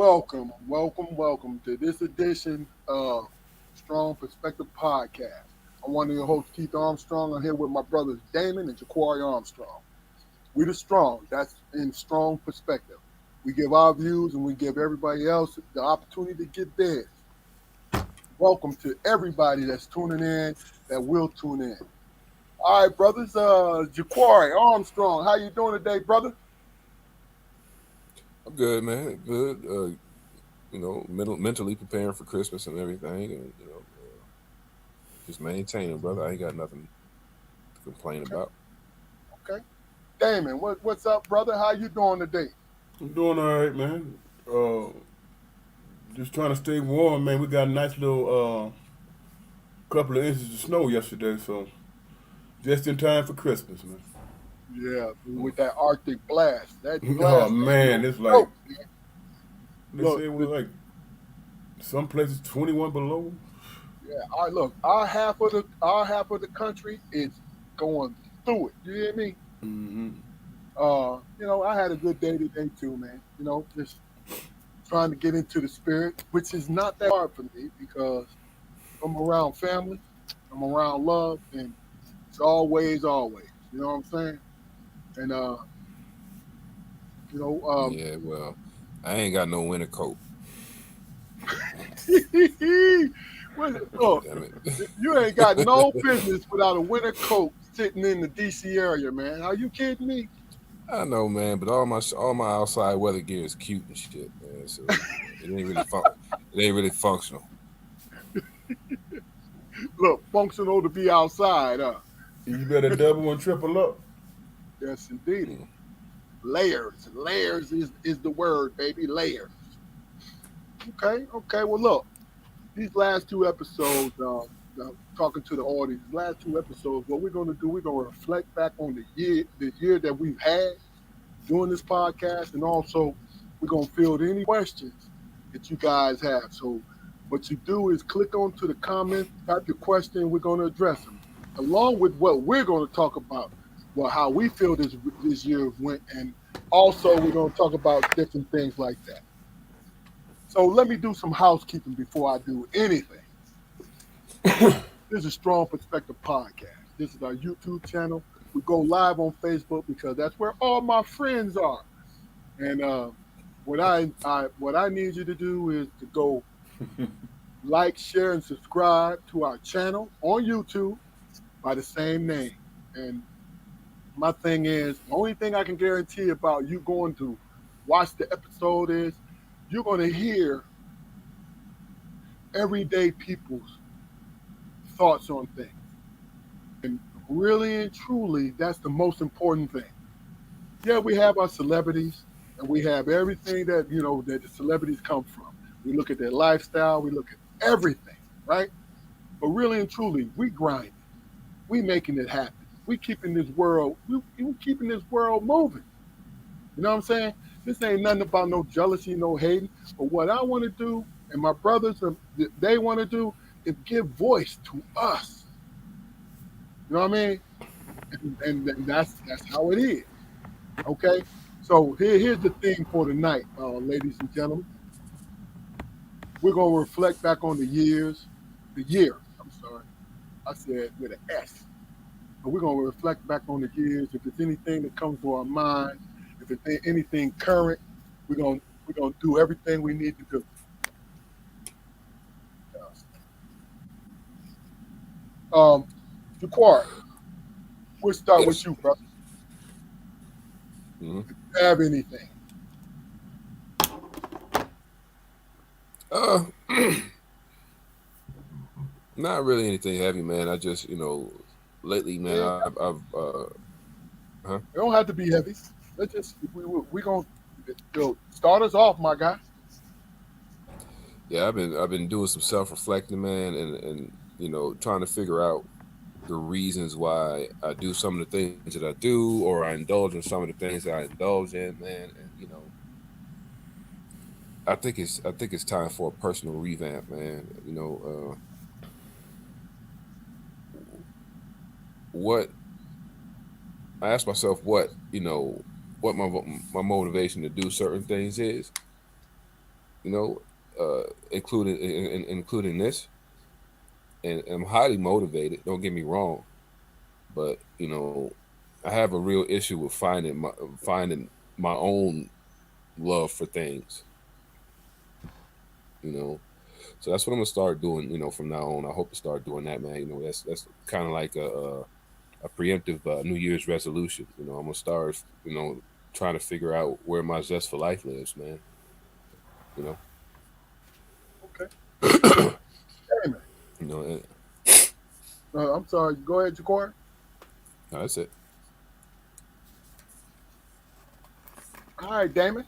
welcome to this edition of Strong Perspective Podcast. I'm one of your hosts, Keith Armstrong. I'm here with my brothers Damon and Jaquari Armstrong. We the strong, that's in strong perspective. We give our views and we give everybody else the opportunity to get theirs. Welcome to everybody that's tuning in, that will tune in. All right, brothers, Jaquari Armstrong, how you doing today, brother? I'm good, man. Good. Mentally preparing for Christmas and everything, and just maintaining, brother. I ain't got nothing to complain Okay, about. okay. Damon, what's up, brother? How you doing today? I'm doing all right, man. Just trying to stay warm, man. We got a nice little couple of inches of snow yesterday, so just in time for Christmas, man. Yeah, with that Arctic blast, that Oh blast ain't man, no it's like joke. they Look, say it was like some places 21 below. yeah, I look. Our half of the country is going through it. You hear me? Mm-hmm. I had a good day today too, man. Just trying to get into the spirit, which is not that hard for me because I'm around family, I'm around love, and it's always, always. You know what I'm saying? And you know, um, Yeah, well, I ain't got no winter coat. look, Damn it. you ain't got no business without a winter coat sitting in the DC area, man. Are you kidding me? I know, man, but all my outside weather gear is cute and shit, man. So it ain't really it ain't really functional. Look, functional to be outside, huh? You better double and triple up. Yes, indeedy. Mm. Layers. Layers is the word, baby. Layers. Okay, okay. Well, look, these last two episodes, talking to the audience, last two episodes, what we're going to do, we're going to reflect back on the year that we've had doing this podcast, and also we're going to field any questions that you guys have. So, what you do is click onto the comments, type your question, we're going to address them, along with what we're going to talk about, well, how we feel this year went, and also we're going to talk about different things like that. So, let me do some housekeeping before I do anything. This is Strong Perspective Podcast. This is our YouTube channel. We go live on Facebook because that's where all my friends are. And what I need you to do is to go like, share, and subscribe to our channel on YouTube by the same name. And my thing is, the only thing I can guarantee about you going to watch the episode is you're going to hear everyday people's thoughts on things. And really and truly, that's the most important thing. Yeah, we have our celebrities and we have everything that the celebrities come from. We look at their lifestyle, we look at everything, right? But really and truly, we grinding, we making it happen. We keeping this world moving. You know what I'm saying? This ain't nothing about no jealousy, no hating. But what I want to do, and my brothers, they want to do, is give voice to us. You know what I mean? And that's how it is. Okay. So here's the thing for tonight, ladies and gentlemen. We're gonna reflect back on the year. I'm sorry, I said with an S. But we're gonna reflect back on the years. If there's anything that comes to our mind, if there's anything current, we're gonna we're gonna do everything we need to do. Um, Jaquar, we'll start with Yes. you, brother. Hmm. Have anything? Uh, Not really anything heavy, man. I just, lately, man, Yeah, I've huh? it don't have to be heavy. Let's just we gonna start us off, my guy. Yeah, I've been doing some self reflecting, man, and trying to figure out the reasons why I do some of the things that I do, or I indulge in some of the things that I indulge in, man. And I think it's time for a personal revamp, man. What I ask myself, what my motivation to do certain things is, you know, including this, and I'm highly motivated. Don't get me wrong, but I have a real issue with finding my own love for things. You know, so that's what I'm gonna start doing. From now on, I hope to start doing that, man. That's kind of like a preemptive New Year's resolution. I'm gonna start, trying to figure out where my zest for life lives, man. You know, Okay. Damon. and, I'm sorry. Go ahead, Jaquan. that's it. All right, Damon.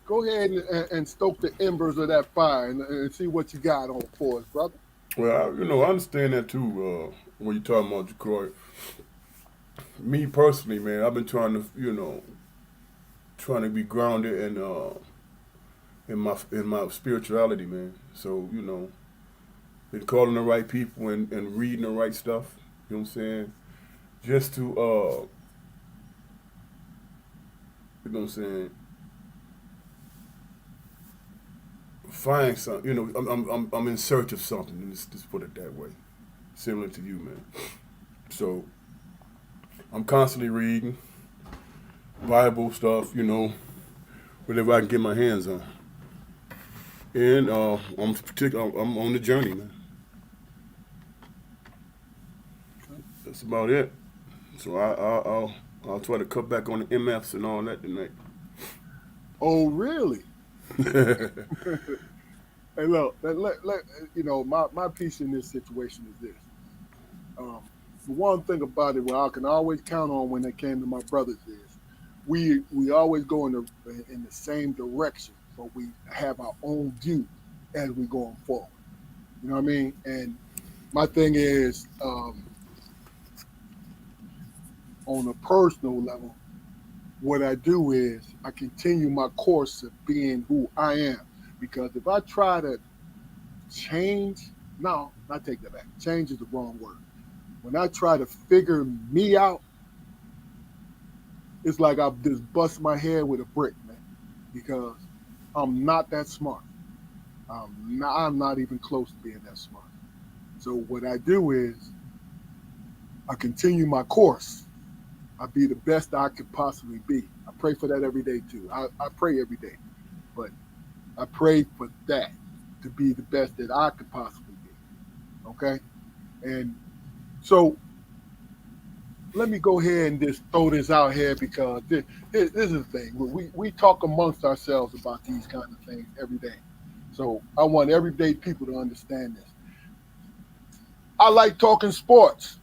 Go ahead and stoke the embers of that fire and see what you got on for us, brother. Well, I understand that too. When you're talking about Jacory, me personally, man, I've been trying to be grounded in my spirituality, man. So been calling the right people and reading the right stuff. You know what I'm saying? Just to you know what I'm saying, find something. I'm in search of something. Let's put it that way. Similar to you, man. So I'm constantly reading Bible stuff. Whatever I can get my hands on. And I'm on the journey, man. That's about it. So I'll try to cut back on the MFs and all that tonight. Oh, really? Hey, look, my piece in this situation is this. The one thing about it, where I can always count on when it came to my brothers, is we always go in the same direction, but we have our own view as we going forward. You know what I mean? And my thing is, on a personal level, what I do is I continue my course of being who I am. Because if I try to change, no, I take that back. Change is the wrong word. When I try to figure me out, it's like I just bust my head with a brick, man. Because I'm not that smart. I'm not even close to being that smart. So what I do is I continue my course. I be the best I could possibly be. I pray for that every day too. I pray every day, but I pray for that to be the best that I could possibly be. Okay, and so let me go ahead and just throw this out here because this is the thing. We talk amongst ourselves about these kind of things every day. So I want everyday people to understand this. I like talking sports.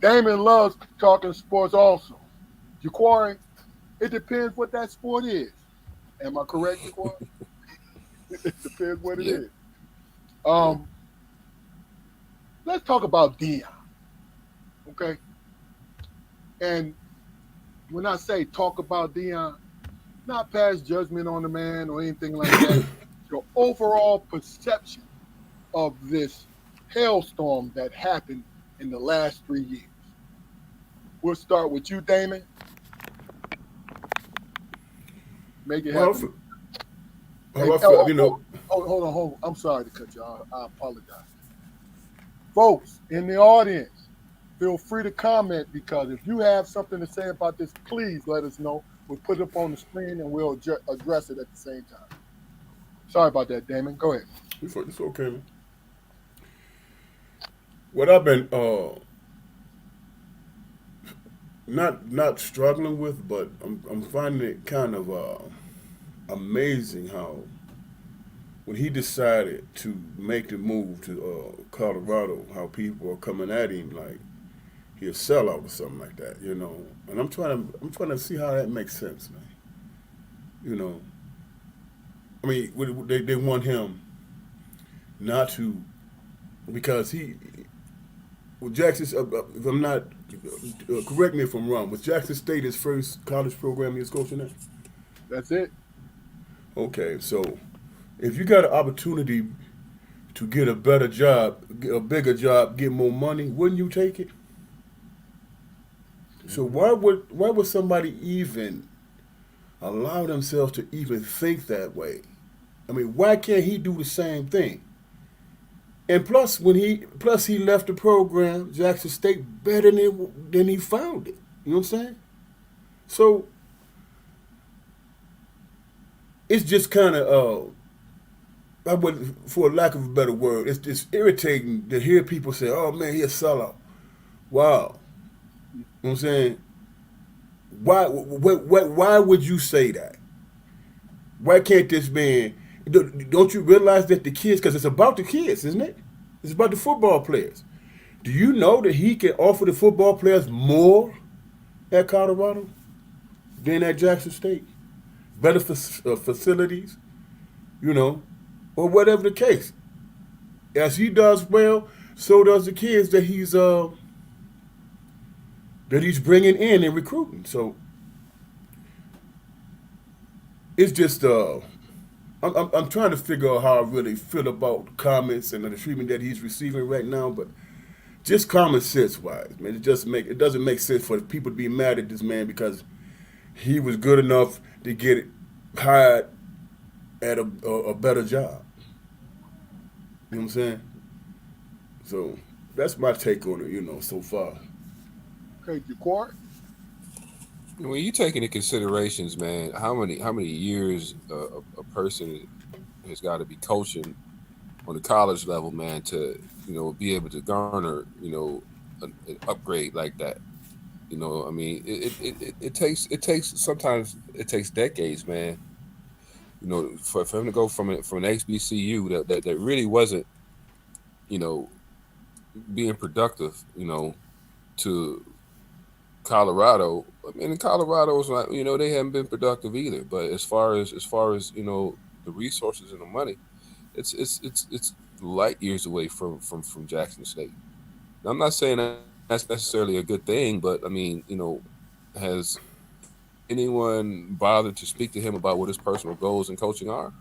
Damon loves talking sports also. Jaquari, it depends what that sport is. Am I correct, Jaquari? It depends what it Yeah, is. yeah. Um, let's talk about Dion, okay? And when I say talk about Dion, not pass judgment on the man or anything like that. Your overall perception of this hailstorm that happened in the last 3 years. We'll start with you, Damon. Make it Well, happen. how Hey, I feel, hold on. I'm sorry to cut you off. I apologize. Folks in the audience, feel free to comment because if you have something to say about this, please let us know. We'll put it up on the screen and we'll address it at the same time. Sorry about that, Damon. Go ahead. it's okay, man. What I've been not struggling with, but I'm finding it kind of amazing how when he decided to make the move to Colorado, how people are coming at him like he a sellout or something like that. And I'm trying to see how that makes sense, man. You know, I mean, they want him not to because he well, Jackson. If I'm not correct me if I'm wrong, was Jackson State his first college program he was coaching at? That's it. Okay, so if you got an opportunity to get a better job, a bigger job, get more money, wouldn't you take it? So Mm-hmm. why would somebody even allow themselves to even think that way. I mean, why can't he do the same thing? And plus, he left the program, Jackson State, better than he found it. You know what I'm saying? So it's just kind of I would, for lack of a better word, it's just irritating to hear people say, "Oh man, he a sellout." Wow, you know what I'm saying? Why would you say that? Why can't this man? Don't you realize that the kids? Because it's about the kids, isn't it? It's about the football players. Do you know that he can offer the football players more at Colorado than at Jackson State? Better facilities, you know, or whatever the case. As he does well, so does the kids that he's bringing in and recruiting. So it's just I'm trying to figure out how I really feel about the comments and the treatment that he's receiving right now, but just common sense wise, man, it doesn't make sense for people to be mad at this man because he was good enough to get hired at a better job. You know what I'm saying? So that's my take on it, so far. Okay, Jaquar. When you take into considerations, man, how many years a person has got to be coaching on the college level, man, to be able to garner an upgrade like that. I mean, it takes sometimes it takes decades, man. For him to go from an HBCU that really wasn't, you know, being productive, to Colorado. I mean, Colorado's not, they haven't been productive either. But as far as the resources and the money, it's light years away from Jackson State. Now, I'm not saying that's necessarily a good thing, but I mean, has anyone bothered to speak to him about what his personal goals in coaching are?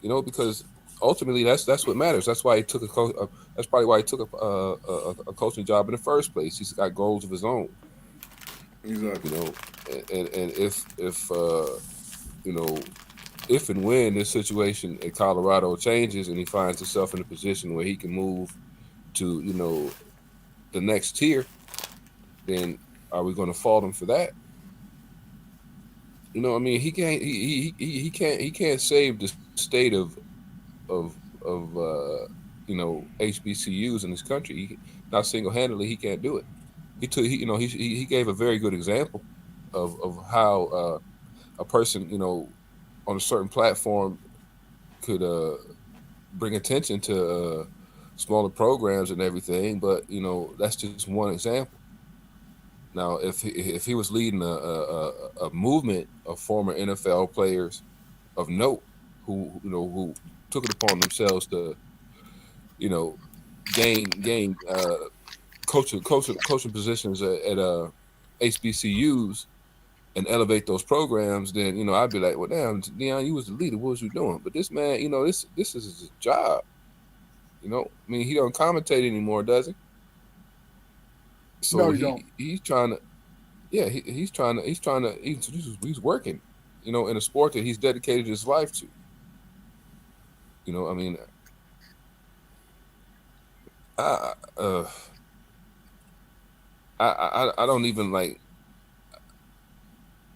Because ultimately that's what matters. That's why he took that's probably why he took a coaching job in the first place. He's got goals of his own. Exactly. And you know if and when this situation in Colorado changes and he finds himself in a position where he can move to the next tier, then are we going to fault him for that? I mean, he can't save the state of HBCUs in this country. Not single handedly, he can't do it. He gave a very good example of how a person on a certain platform could bring attention to smaller programs and everything. But that's just one example. Now, if he was leading a movement of former NFL players of note who took it upon themselves to gain coaching positions at HBCUs and elevate those programs, then I'd be like, well, damn, Deion, you was the leader. What was you doing? But this man, this is his job. I mean, he don't commentate anymore, does he? So No, you don't. he's trying to, yeah, he's working, in a sport that he's dedicated his life to. I mean, I uh, I don't even like.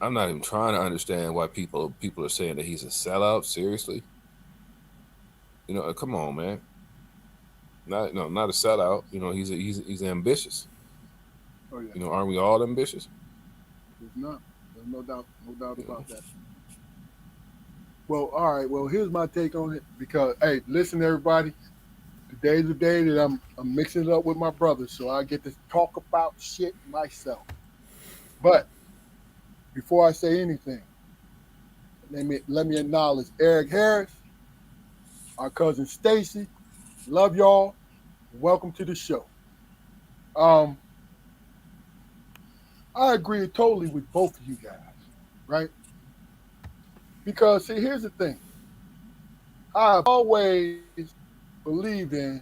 I'm not even trying to understand why people are saying that he's a sellout. Seriously, come on, man. Not a sellout. He's ambitious. Oh yeah. Aren't we all ambitious? There's not. There's no doubt about that. Well, all right. Well, here's my take on it. Because hey, listen, everybody. Today's the day that I'm mixing it up with my brothers, so I get to talk about shit myself. But before I say anything, let me acknowledge Eric Harris, our cousin Stacy. Love y'all. Welcome to the show. Um, I agree totally with both of you guys, right? Because see, here's the thing. I've always believed in.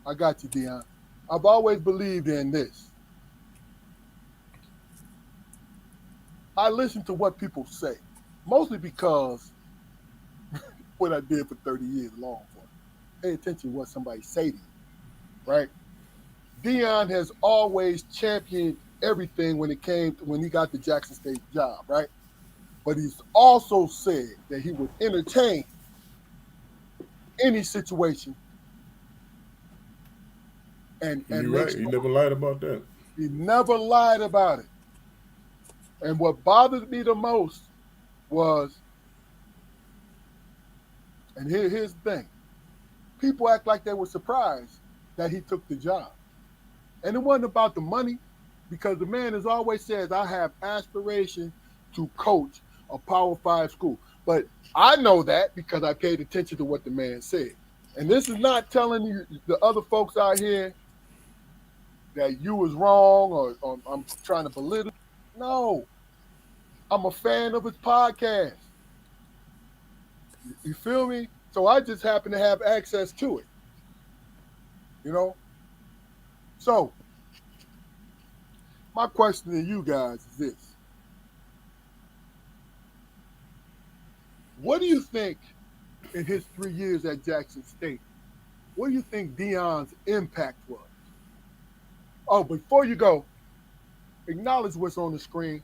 I got you, Dion. I've always believed in this. I listen to what people say, mostly because what I did for 30 years long for. Pay attention to what somebody say to you, right? Dion has always championed everything when he got the Jackson State job, right? But he's also said that he would entertain any situation and You're make right. He sure never lied about that. he never lied about it. And what bothered me the most was, and here's the thing, people act like they were surprised that he took the job. And it wasn't about the money, because the man has always says, I have aspiration to coach a Power 5 school. But I know that because I paid attention to what the man said. And this is not telling you, the other folks out here, that you was wrong or I'm trying to belittle. No, I'm a fan of his podcast. You feel me? So I just happen to have access to it. You know? So, my question to you guys is this. What do you think in his 3 years at Jackson State, what do you think Dion's impact was? Oh, before you go, acknowledge what's on the screen.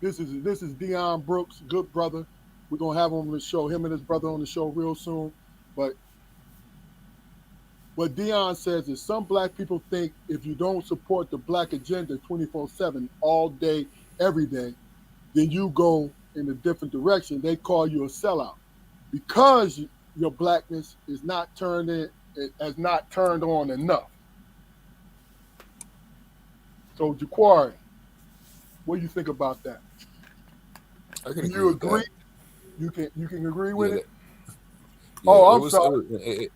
This is Dion Brooks, good brother. We're gonna have him on the show, him and his brother on the show real soon. But what Dion says is some black people think if you don't support the black agenda 24/7 all day, every day, then you go in a different direction. They call you a sellout because your blackness is not turned in, it has not turned on enough. So Jaquari, what do you think about that? I can Do agree you with agree? that. You can agree with Yeah, it? yeah, Oh, it I'm was. sorry.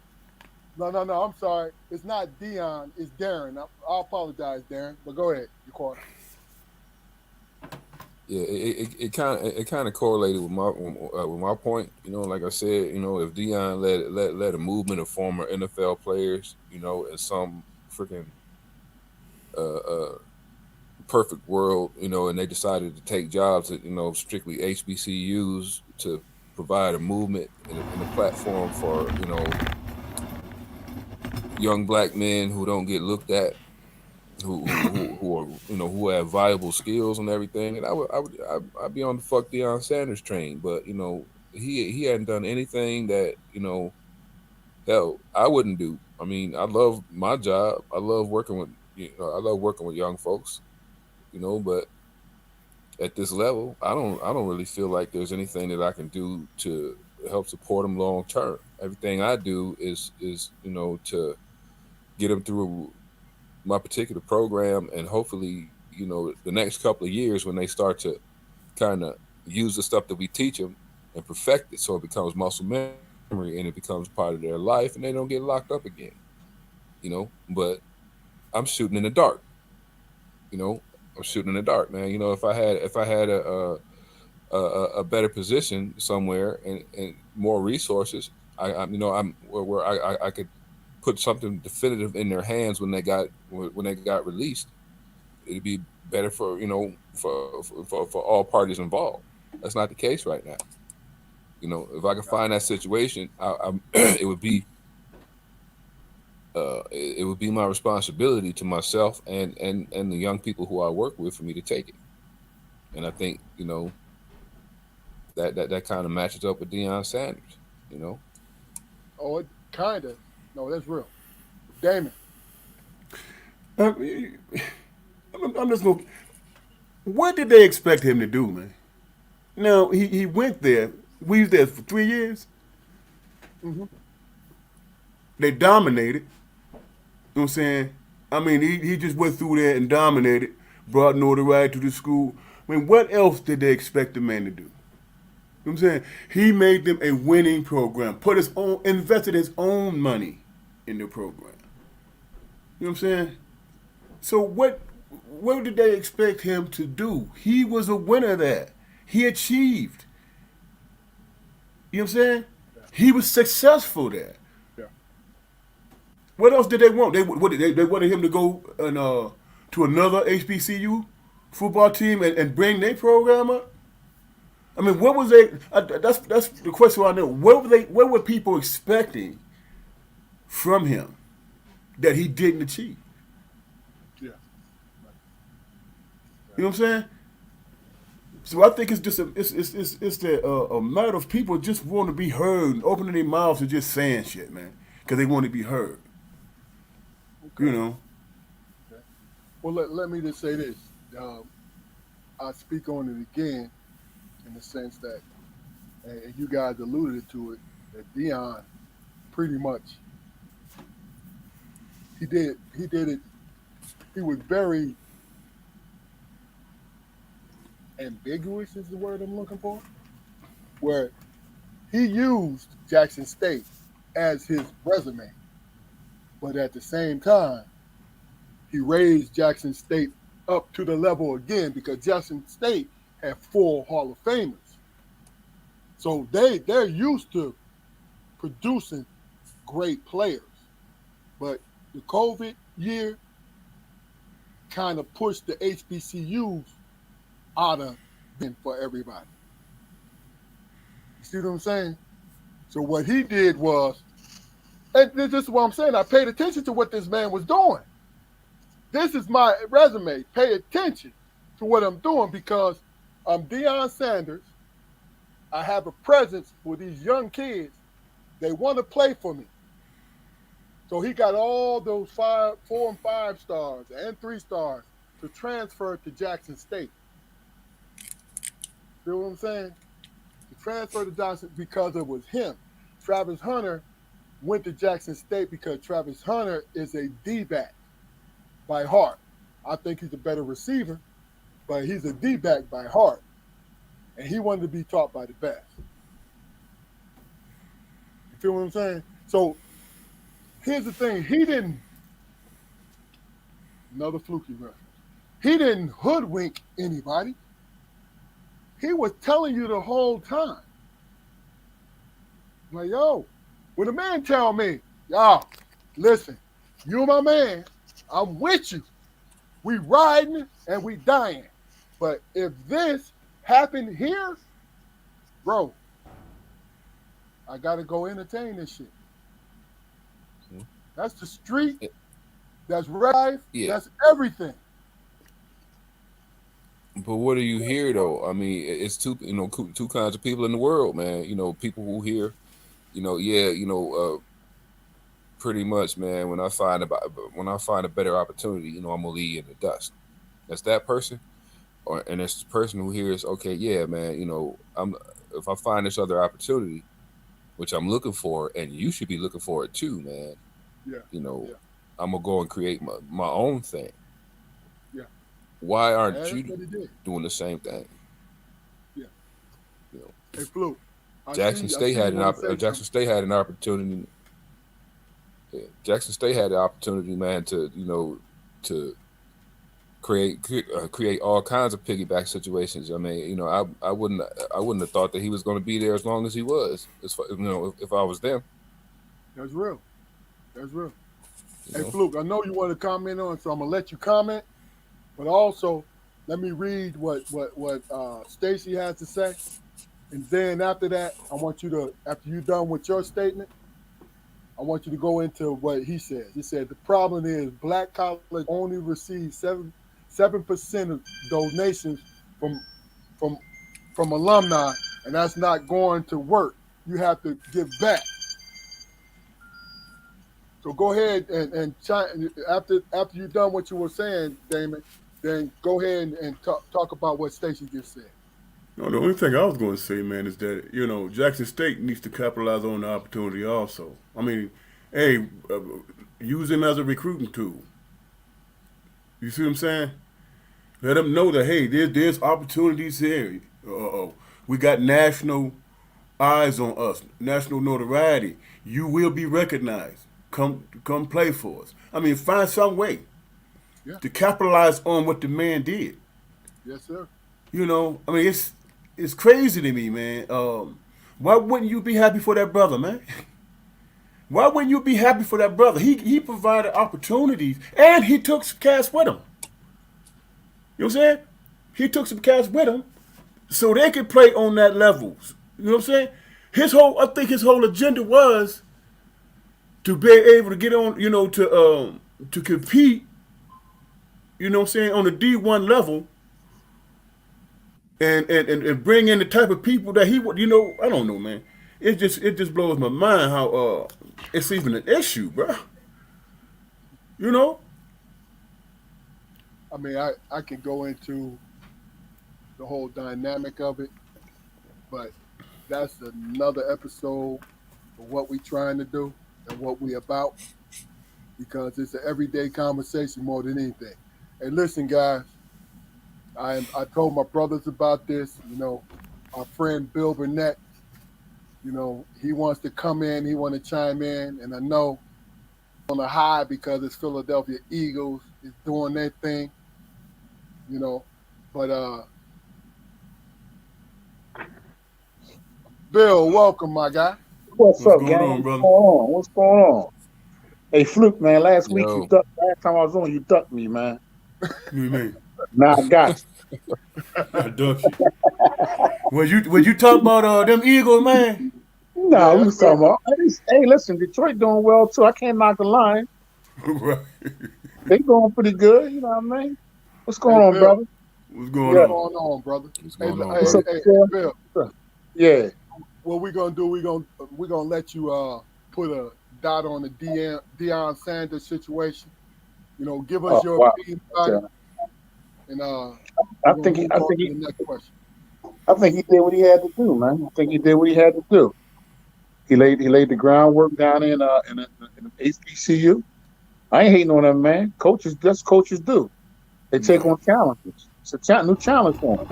No, I'm sorry. It's not Dion, it's Darren. I apologize, Darren, but go ahead, Jaquari. Yeah, it kind of correlated with my point. You know, like I said, you know, if Dion led a movement of former NFL players, you know, in some freaking uh, uh, perfect world, you know, and they decided to take jobs at, you know, strictly HBCUs to provide a movement and a platform for, you know, young black men who don't get looked at, who are, you know, who have viable skills and everything, and I'd be on the fuck Deion Sanders train. But you know, he hadn't done anything that, you know, hell, I wouldn't do. I mean, I love my job. I love working with, you know, I love working with young folks, you know, but at this level, I don't really feel like there's anything that I can do to help support them long term. Everything I do is you know, to get them through my particular program, and hopefully, you know, the next couple of years when they start to kind of use the stuff that we teach them and perfect it so it becomes muscle memory and it becomes part of their life and they don't get locked up again, you know. But I'm shooting in the dark, you know. I'm shooting in the dark, man. You know, if I had a better position somewhere and more resources, I'm, you know, I'm where I could put something definitive in their hands when they got released. It'd be better for, you know, for all parties involved. That's not the case right now. You know, if I could find that situation, it would be it would be my responsibility to myself and the young people who I work with for me to take it. And I think, you know, that kind of matches up with Deion Sanders. You know. Oh, it kind of. No, that's real. Damon. I'm just going. What did they expect him to do, man? Now he went there. We was there for 3 years. Mm-hmm. They dominated. You know what I'm saying? I mean, he just went through there and dominated, brought notoriety to the school. I mean, what else did they expect the man to do? You know what I'm saying? He made them a winning program, invested his own money in the program. You know what I'm saying? So what did they expect him to do? He was a winner there. He achieved. You know what I'm saying? He was successful there. Yeah. What else did they want? They wanted him to go and to another HBCU. football team and bring their program up? I mean, what was they? That's the question I know. What were people expecting from him that he didn't achieve? Yeah. You know what I'm saying? So I think it's just a matter of people just want to be heard, and opening their mouths and just saying shit, man, because they want to be heard. Okay. You know. Okay. Well, let me just say this. I speak on it again in the sense that, and you guys alluded to it, that Dion pretty much he did it. He was very ambiguous is the word I'm looking for, where he used Jackson State as his resume, but at the same time, he raised Jackson State up to the level again because Jackson State had 4 Hall of Famers. So they're used to producing great players. But the COVID year kind of pushed the HBCUs out of them for everybody. You see what I'm saying? So what he did was, and this is what I'm saying, I paid attention to what this man was doing. This is my resume. Pay attention to what I'm doing because I'm Deion Sanders. I have a presence for these young kids. They want to play for me. So he got all those 4 and 5 stars and 3 stars to transfer to Jackson State. Feel what I'm saying? To transfer to Jackson because it was him. Travis Hunter went to Jackson State because Travis Hunter is a D-back by heart. I think he's a better receiver, but he's a D-back by heart. And he wanted to be taught by the best. You feel what I'm saying? So here's the thing. He didn't, another fluky reference, he didn't hoodwink anybody. He was telling you the whole time. Like, yo, when a man tell me, y'all, listen, you my man, I'm with you. We riding and we dying. But if this happened here, bro, I gotta go entertain this shit. That's the street. That's life. Yeah. That's everything. But what do you hear though? I mean, it's two kinds of people in the world, man. People who hear, pretty much, man. When I find a better opportunity, I'm gonna leave you in the dust. That's that person, and it's the person who hears, okay, yeah, man. If I find this other opportunity, which I'm looking for, and you should be looking for it too, man. Yeah. Yeah. I'm gonna go and create my own thing. Yeah. Why aren't That's you what he did. doing the same thing? Yeah. Hey, Fluke. Jackson State had an opportunity. Yeah, Jackson State had the opportunity, man, to create all kinds of piggyback situations. I mean, I wouldn't have thought that he was going to be there as long as he was. If I was them. That's real. That's real. Hey, Fluke, I know you want to comment on, so I'm gonna let you comment. But also, let me read what Stacy has to say, and then after that, I want you to, after you're done with your statement, I want you to go into what he says. He said the problem is black college only receive 7% of donations from alumni, and that's not going to work. You have to give back. So go ahead and after you're done what you were saying, Damon, then go ahead and talk about what Stacey just said. No, the only thing I was going to say, man, is that Jackson State needs to capitalize on the opportunity also. I mean, hey, use him as a recruiting tool. You see what I'm saying? Let them know that hey, there's opportunities here. We got national eyes on us, national notoriety. You will be recognized. Come play for us. I mean, find some way to capitalize on what the man did. Yes, sir. I mean, it's crazy to me, man. Why wouldn't you be happy for that brother, man? Why wouldn't you be happy for that brother? He provided opportunities, and he took some cash with him. You know what I'm saying? he took some cats with him so they could play on that level. You know what I'm saying? I think his whole agenda was to be able to get on, to compete, you know what I'm saying, on the D1 level, and bring in the type of people that he would, I don't know, man. It just blows my mind how it's even an issue, bro. You know? I mean, I can go into the whole dynamic of it, but that's another episode of what we trying to do and what we about, because it's an everyday conversation more than anything. And listen, guys, I told my brothers about this. Our friend Bill Burnett, he wants to come in, he want to chime in, and I know on a high because it's Philadelphia Eagles is doing their thing, but Bill, welcome, my guy. What's up, going gang? on, What's brother? going on? What's going on? Hey, Fluke, man, last Yo. last time I was on, you ducked me, man. What do you mean? Now I got you. I ducked you. Was you talking about them Eagles, man? No, we Yeah, was talking about. Hey, listen, Detroit doing well too. I can't knock the line. Right. They going pretty good. You know what I mean? What's going Hey, on, Bill. brother? What's going Yeah. what's on? going on, brother? What's Hey, going on, hey, What's bro? up, hey, sir? Bill, Yeah. what we gonna do? We gonna let you put a dot on the Deion Sanders situation. Give us Oh, your wow. opinion about it, Okay. and I we're think gonna he, move I on think to he, the next question. I think he did what he had to do, man. I think he did what he had to do. He laid the groundwork down in HBCU. I ain't hating on him, man. Coaches, that's coaches do. They take Right. on challenges. It's a new challenge for him.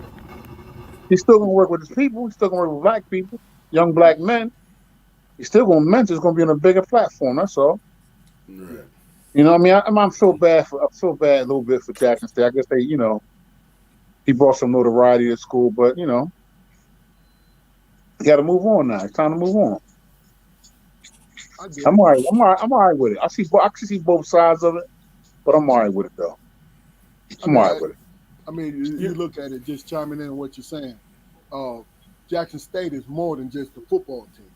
He's still gonna work with his people. He's still gonna work with black people, young black men. He's still gonna mentor. It's gonna be on a bigger platform. That's all. Right. You know what I mean? I feel bad a little bit for Jackson State. I guess he brought some notoriety to school, but you got to move on now. It's time to move on. I get I'm it. all right. I'm all right with it. I can see both sides of it, but I'm all right with it though. I I'm all mean, right with it. you look at it, just chiming in on what you're saying. Jackson State is more than just a football team,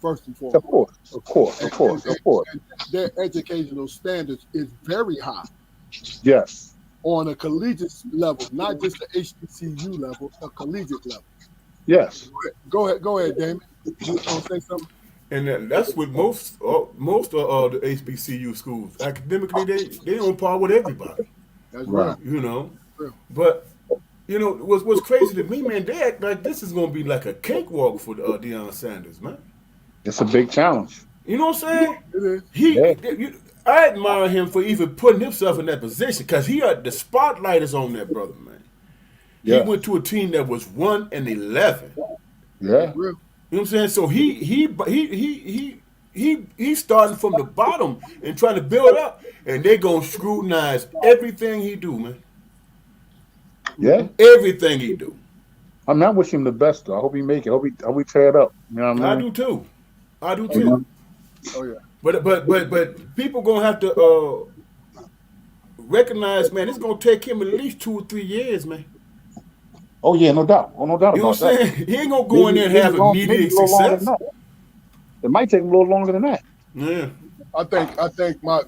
first and Of foremost. course, of course, of course, of course. And their educational standards is very high Yes. on a collegiate level, not just the HBCU level, a collegiate level. Yes. Go ahead, Damon. You gonna say something? And that's what most of the HBCU schools academically they on par with everybody. That's Right. real. You know, Real. but what's crazy to me, man? They act like this is gonna be like a cakewalk for Deion Sanders, man. It's a big challenge. You know what I'm saying? It is. Yeah. I admire him for even putting himself in that position because the spotlight is on that brother, man. He Yeah. went to a team that was 1-11. Yeah. Real. You know what I'm saying? So he's starting from the bottom and trying to build up, and they gonna scrutinize everything he do, man. Yeah. Everything he do. I mean, I wish him the best though. I hope he make it. I hope he tear it up. You know what I I mean? do too. I do You too. know? Oh yeah. But people gonna have to recognize, man. It's gonna take him at least 2 or 3 years, man. Oh yeah, no doubt. Oh, no doubt You know about what I'm that. saying? He ain't gonna go in there and have Maybe immediate a little longer than success. that. It might take him a little longer than that. Yeah. I think my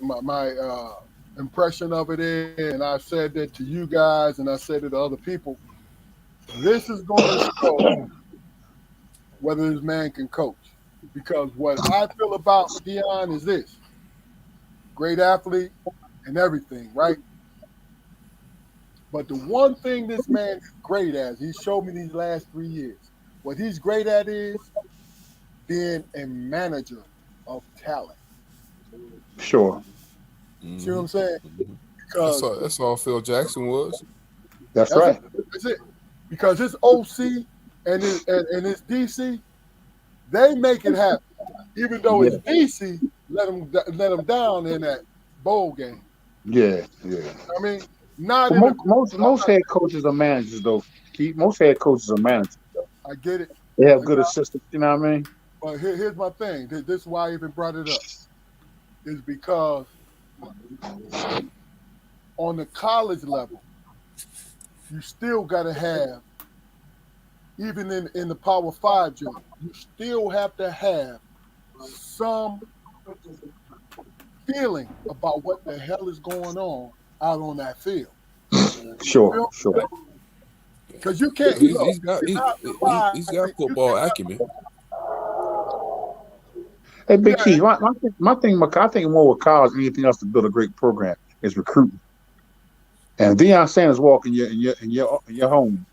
impression of it is, and I've said that to you guys, and I said it to other people. This is going to show whether this man can coach, because what I feel about Deion is this: great athlete and everything, right? But the one thing this man is great at, he showed me these last 3 years. What he's great at is being a manager of talent. Sure. See what I'm saying? Mhm. Because That's all Phil Jackson was. That's That's right. That's it. Because his OC and his DC, they make it happen. Even though his DC let him down in that bowl game. Yeah. I mean, not But in a, most head coaches are managers though. Most head coaches are managers. I get it. They have good assistants. You know what I mean? But here's my thing. This is why I even brought it up. Is because on the college level, you still got to have, even in the Power 5 job, you still have to have some feeling about what the hell is going on out on that field. Sure. Because you can't. He's got football acumen. Hey, Big Key, my thing, I think more with college than anything else to build a great program is recruiting. And if Deion Sanders walk in your home,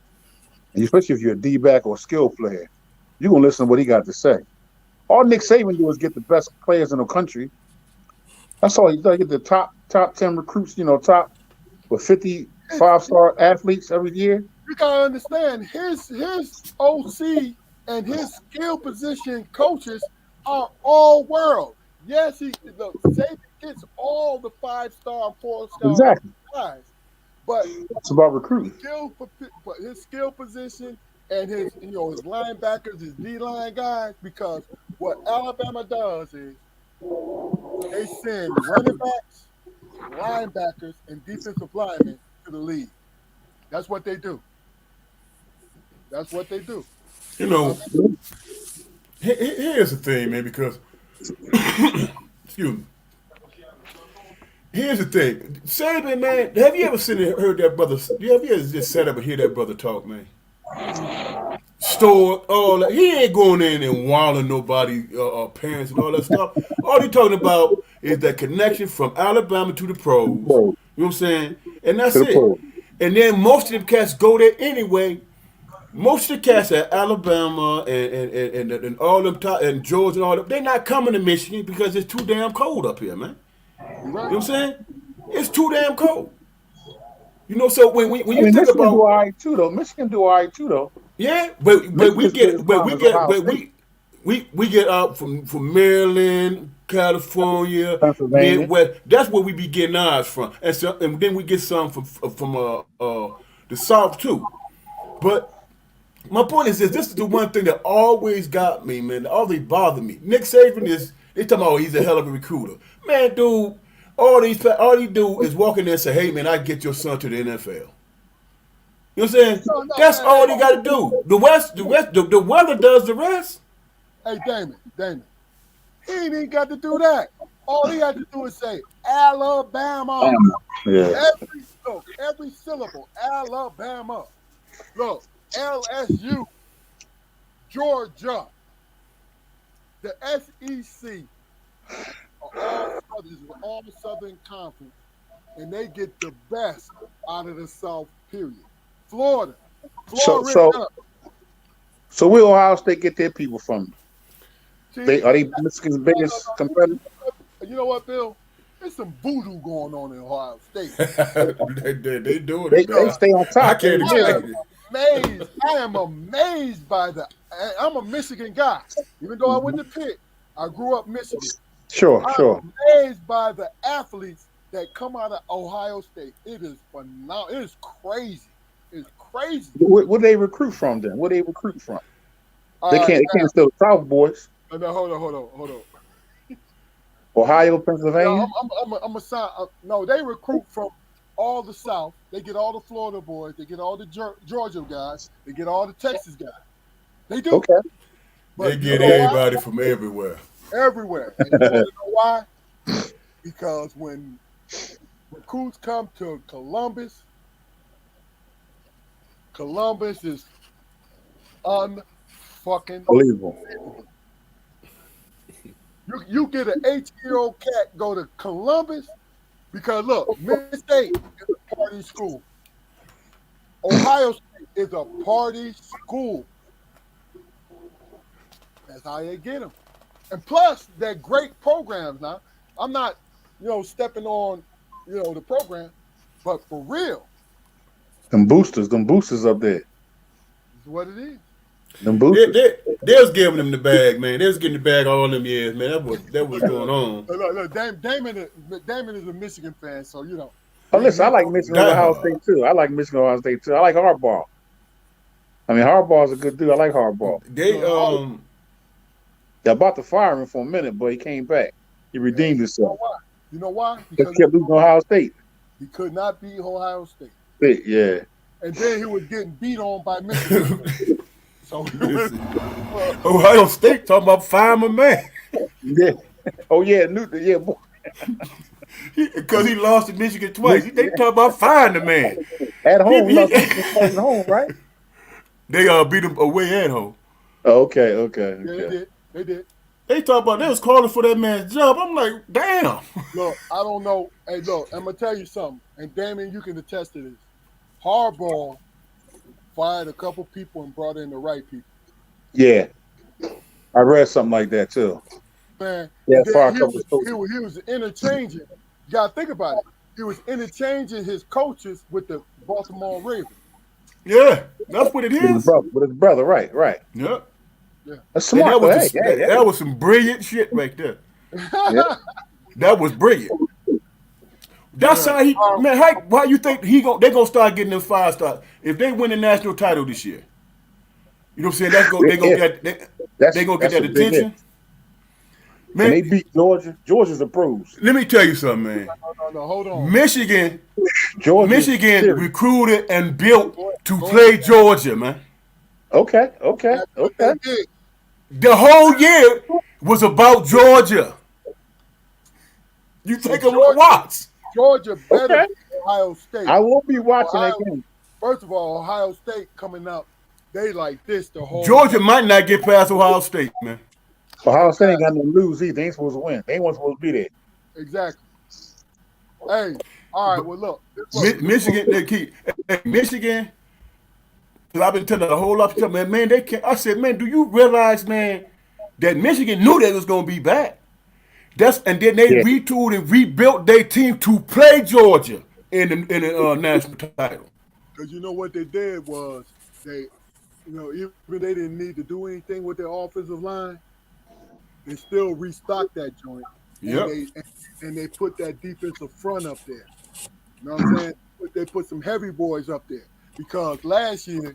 and especially if you're a D-back or a skill player, you're gonna listen to what he got to say. All Nick Saban do is get the best players in the country. That's all. You get the top 10 recruits. Top with 50 5-star athletes every year. You gotta understand his OC and his skill position coaches are all world. Yes, Saban gets all the 5-star, 4-star guys, but it's about recruiting. His skill position and his linebackers, his D-line guys. Because what Alabama does is they send running backs, linebackers, and defensive linemen to the league. That's what they do. Here's the thing, man, because excuse me. Here's the thing. Saban, man, have you ever heard that brother? Have you ever just sat up and hear that brother talk, man? Store, all that. He ain't going in and wilding nobody, parents and all that stuff. All he talking about is that connection from Alabama to the pros. You know what I'm saying? And that's it. And then most of them cats go there anyway. Most of the cats at Alabama and all them and Georgia and all them, they're not coming to Michigan because it's too damn cold up here, man. You know what I'm saying? It's too damn cold. So when you think Michigan about do all right too, though. Michigan do all right too, though. Yeah, but we get out from Maryland, California, Midwest. That's where we be getting ours from, and then we get some from the South too. But my point is this is the one thing that always got me, man. Always bothered me. Nick Saban they talking about he's a hell of a recruiter, man, dude. All he do is walk in there and say, "Hey, man, I get your son to the NFL." You know what I'm saying? That's all he got to do. The weather does the rest. Hey, Damon, he ain't even got to do that. All he got to do is say Alabama. Yeah. Every syllable, Alabama. Look, LSU, Georgia, the SEC, all Southern Conference, and they get the best out of the South. Period. Florida. So where Ohio State get their people from? Are they Michigan's biggest competitor? You know what, Bill? There's some voodoo going on in Ohio State. they do it. They stay on top. I can't explain it. I am amazed by I'm a Michigan guy. Even though I went to Pitt, I grew up Michigan. Sure. I'm amazed by the athletes that come out of Ohio State. It is phenomenal. It is crazy. It's crazy. Where they recruit from then? Where they recruit from? They can't steal the South boys. No, hold on. Ohio, Pennsylvania. No, they recruit from all the South. They get all the Florida boys. They get all the Georgia guys. They get all the Texas guys. They do. Okay. They get everybody from everywhere. Everywhere. And you want to know why? Because when recruits come to Columbus is unfucking believable. You get an 18-year-old cat go to Columbus because look, Michigan State is a party school. Ohio State is a party school. That's how they get them. And plus, they're great programs now. I'm not, stepping on, the program, but for real. Them boosters up there. Is what it is. Them boosters. They was giving them the bag, man. They was getting the bag all them years, man. That was going on. Look, Damon is a Michigan fan, so Oh, listen, I like Michigan Ohio State too. I like Harbaugh. I mean, Harbaugh's a good dude. I like Harbaugh. They about to fire him for a minute, but he came back. He redeemed himself. You know why? Because he kept losing Ohio State. He could not beat Ohio State. Yeah. and then he was getting beat on by Michigan. So Listen, Ohio State talking about firing my man Yeah. Oh yeah, Newton. Yeah, boy. because he lost to Michigan twice. They Yeah. talking about firing the man. At home, we He- lost Michigan twice at home, right? they beat him away at home. Oh, okay, okay, yeah, they okay. did. They did. They talk about they was calling for that man's job. I'm like, damn. Look, I don't know. Hey, look, I'm gonna tell you something, and Damien, you can attest to this. Harbaugh fired a couple people and brought in the right people. Yeah, I read something like that too. Man, Yeah, then far a he couple was, of he was interchanging. You gotta think about it. He was interchanging his coaches with the Baltimore Ravens. Yeah, that's what it is. with his brother, right, right. Yeah. That's And smart. that was Hey, the- hey, that was some brilliant shit right there. Yeah. That was brilliant. That's how he man. Why you think they gonna start getting them 5 stars if they win the national title this year? You know what I'm saying? They gonna get That's they gonna get that's that a big attention. hit. And they Man, beat Georgia. Georgia's approved. let me tell you something, man. No, hold on. Michigan Serious. recruited and built to Go play ahead. Georgia, man. Okay. They did. The whole year was about Georgia. You take a Georgia- watch. Georgia better Okay. than Ohio State. I will be watching that Ohio- game. First of all, Ohio State coming up, they like this the whole Georgia might not get past Ohio State, man. Ohio State ain't got no lose either. They ain't supposed to win. They ain't supposed to be there. Exactly. Hey, all right. Well, look. Michigan, they keep Michigan. Cause I've been telling a whole lot of people, man, they can't. I said, man, do you realize, man, that Michigan knew they was gonna be back? And then they Yeah. retooled and rebuilt their team to play Georgia in the national title. Because you know what they did was they, even they didn't need to do anything with their offensive line, they still restocked that joint. Yep. And they put that defensive front up there. You know what I'm saying? They put some heavy boys up there because last year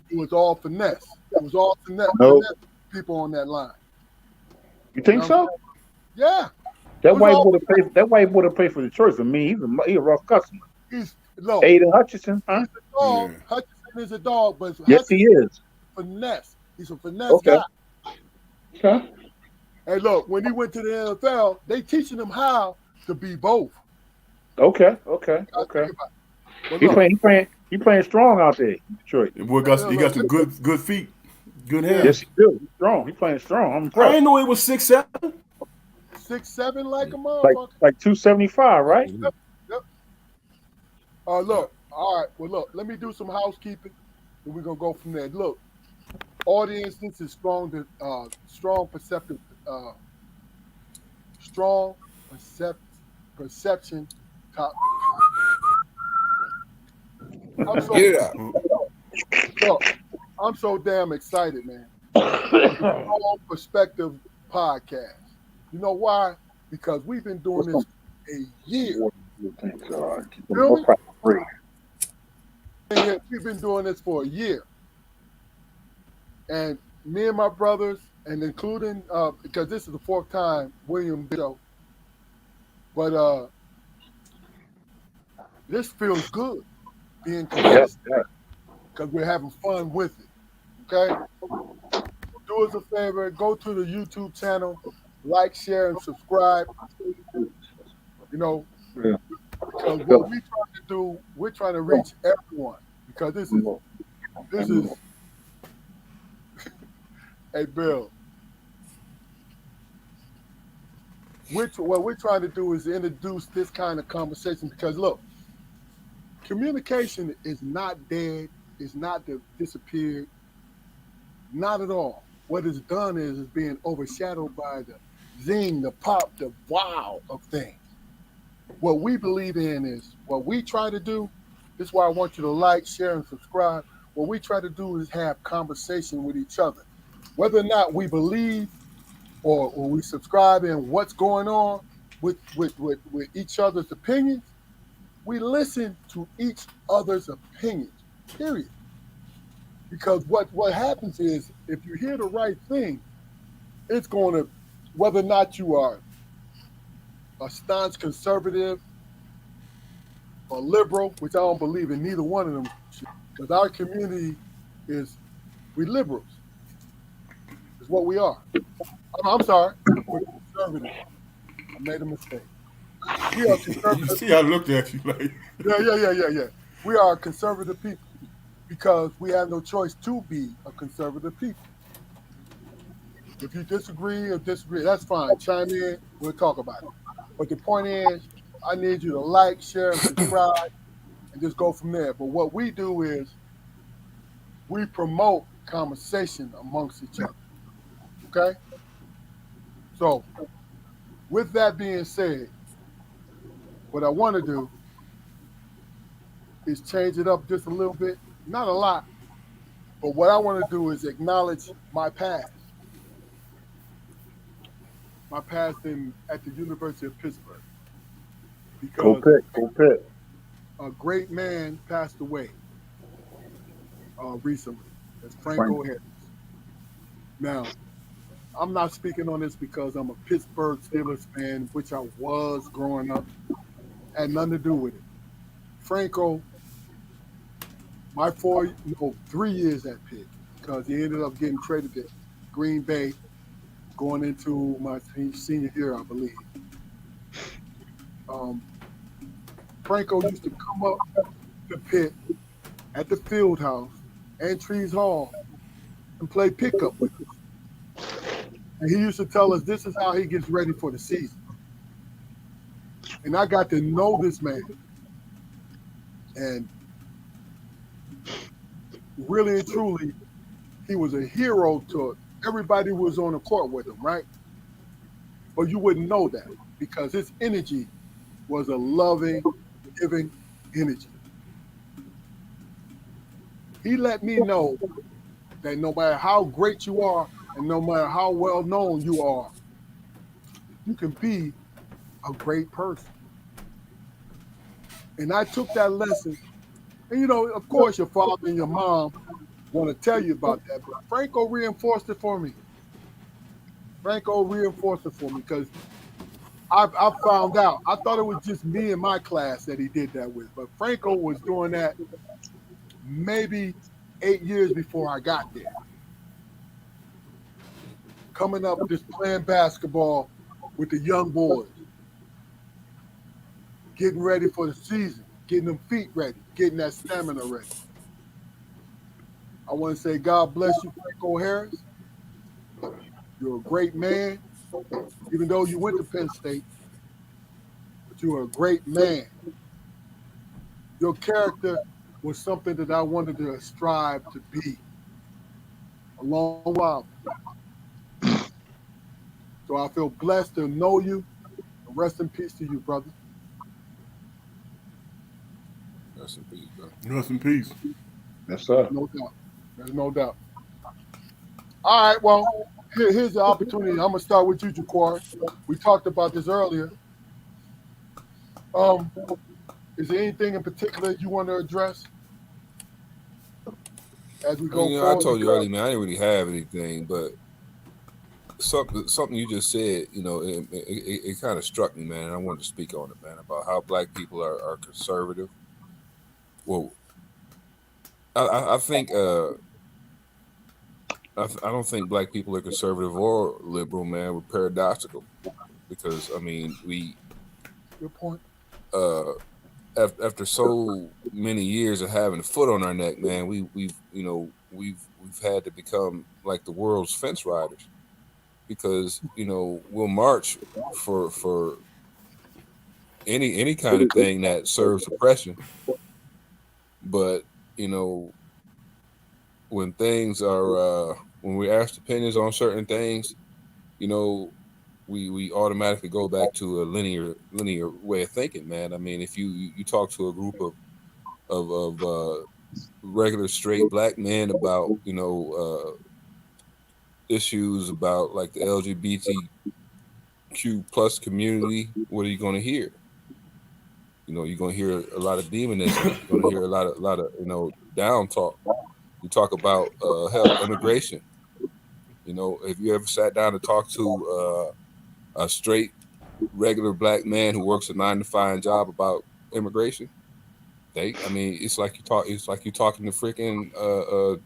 it was all finesse. It was all finesse people on that line. You think so? Yeah. That Who's white all- boy to pay. That white boy to pay for the choice. I mean, he's a rough customer. He's low. Aiden Hutchinson, huh? Dog. Yeah. Hutchinson is a dog, but Yes, he Hutchinson is. finesse. He's a finesse Okay. guy. Okay. Hey, look, when he went to the NFL, they teaching him how to be both. Okay. But He look, playing strong out there in Detroit. The boy he got some good feet, good hands. Yes, he do. He's strong. He playing strong. I'm I impressed. didn't know it was 6'7". 6'7" like a Like motherfucker. 275, right? Look, all right. Well, look, let me do some housekeeping, and we're gonna go from there. Look, audience, this is strong perception. Top. I'm so, Get it out. look, I'm so damn excited, man. Strong Perspective podcast. You know why? Because we've been doing this a year. Feel me? We've been doing this for a year. And me and my brothers, and including, because this is the 4th time William show, but this feels good being Yes, consistent because we're having fun with it. Okay? Do us a favor, go to the YouTube channel, like, share, and subscribe. You know, Yeah. because what we trying to do, we're trying to reach everyone. Because this is hey Bill. What we're trying to do is introduce this kind of conversation because look, communication is not dead, it's not disappeared, not at all. What it's done is being overshadowed by the zing, the pop, the wow of things. What we believe in is what we try to do. This is why I want you to like, share, and subscribe. What we try to do is have conversation with each other. Whether or not we believe or we subscribe in what's going on with each other's opinions, we listen to each other's opinions, period. Because what happens is if you hear the right thing, it's going to, whether or not you are a staunch conservative or liberal, which I don't believe in neither one of them, because our community we liberals. Is what we are. I'm sorry, we're conservative. I made a mistake. We are You conservative. see, I looked at you like. Yeah. We are a conservative people because we have no choice to be a conservative people. If you disagree, that's fine. Chime in, we'll talk about it. But the point is, I need you to like, share, and subscribe, and just go from there. But what we do is we promote conversation amongst each other. Okay? So, with that being said, what I want to do is change it up just a little bit. Not a lot, but what I want to do is acknowledge my past. My past at the University of Pittsburgh. Go Because Pitt. a great man passed away recently. That's Franco Harris. Now, I'm not speaking on this because I'm a Pittsburgh Steelers fan, which I was growing up. Had nothing to do with it. Franco, my 3 years at Pitt, because he ended up getting traded to Green Bay going into my senior year, I believe. Franco used to come up to Pitt at the field house and Trees Hall and play pickup with us. And he used to tell us this is how he gets ready for the season. And I got to know this man. And really and truly, he was a hero to everybody who was on the court with him, right? But you wouldn't know that because his energy was a loving, giving energy. He let me know that no matter how great you are and no matter how well known you are, you can be a great person. And I took that lesson. And of course, your father and your mom want to tell you about that, but Franco reinforced it for me. Because I found out. I thought it was just me and my class that he did that with, but Franco was doing that maybe 8 years before I got there. Coming up, just playing basketball with the young boys, getting ready for the season, getting them feet ready, getting that stamina ready. I want to say God bless you, Franco Harris. You're a great man, even though you went to Penn State, but you are a great man. Your character was something that I wanted to strive to be a long while. So I feel blessed to know you. Rest in peace to you, brother. Rest in peace, bro. Rest in peace. Yes, sir. No doubt. There's no doubt. All right, well, here's the opportunity. I'm gonna start with you, Jaquari. We talked about this earlier. Is there anything in particular you want to address as we go forward? I told you earlier, man, I didn't really have anything, but something you just said, it kind of struck me, man. And I wanted to speak on it, man, about how black people are conservative. Well, I think I don't think black people are conservative or liberal, man. We're paradoxical because we Good point. After so many years of having a foot on our neck, man, we've had to become like the world's fence riders because we'll march for any kind of thing that serves oppression, but when things are when we're asked opinions on certain things, we automatically go back to a linear way of thinking, man. I mean, if you talk to a group of regular straight black men about issues about like the LGBTQ plus community, what are you going to hear? You're going to hear a lot of demonism. You're going to hear a lot of down talk. You talk about immigration. Have you ever sat down and talked to a straight, regular black man who works a 9-to-5 job about immigration? I mean, it's like you talk. It's like you talking to freaking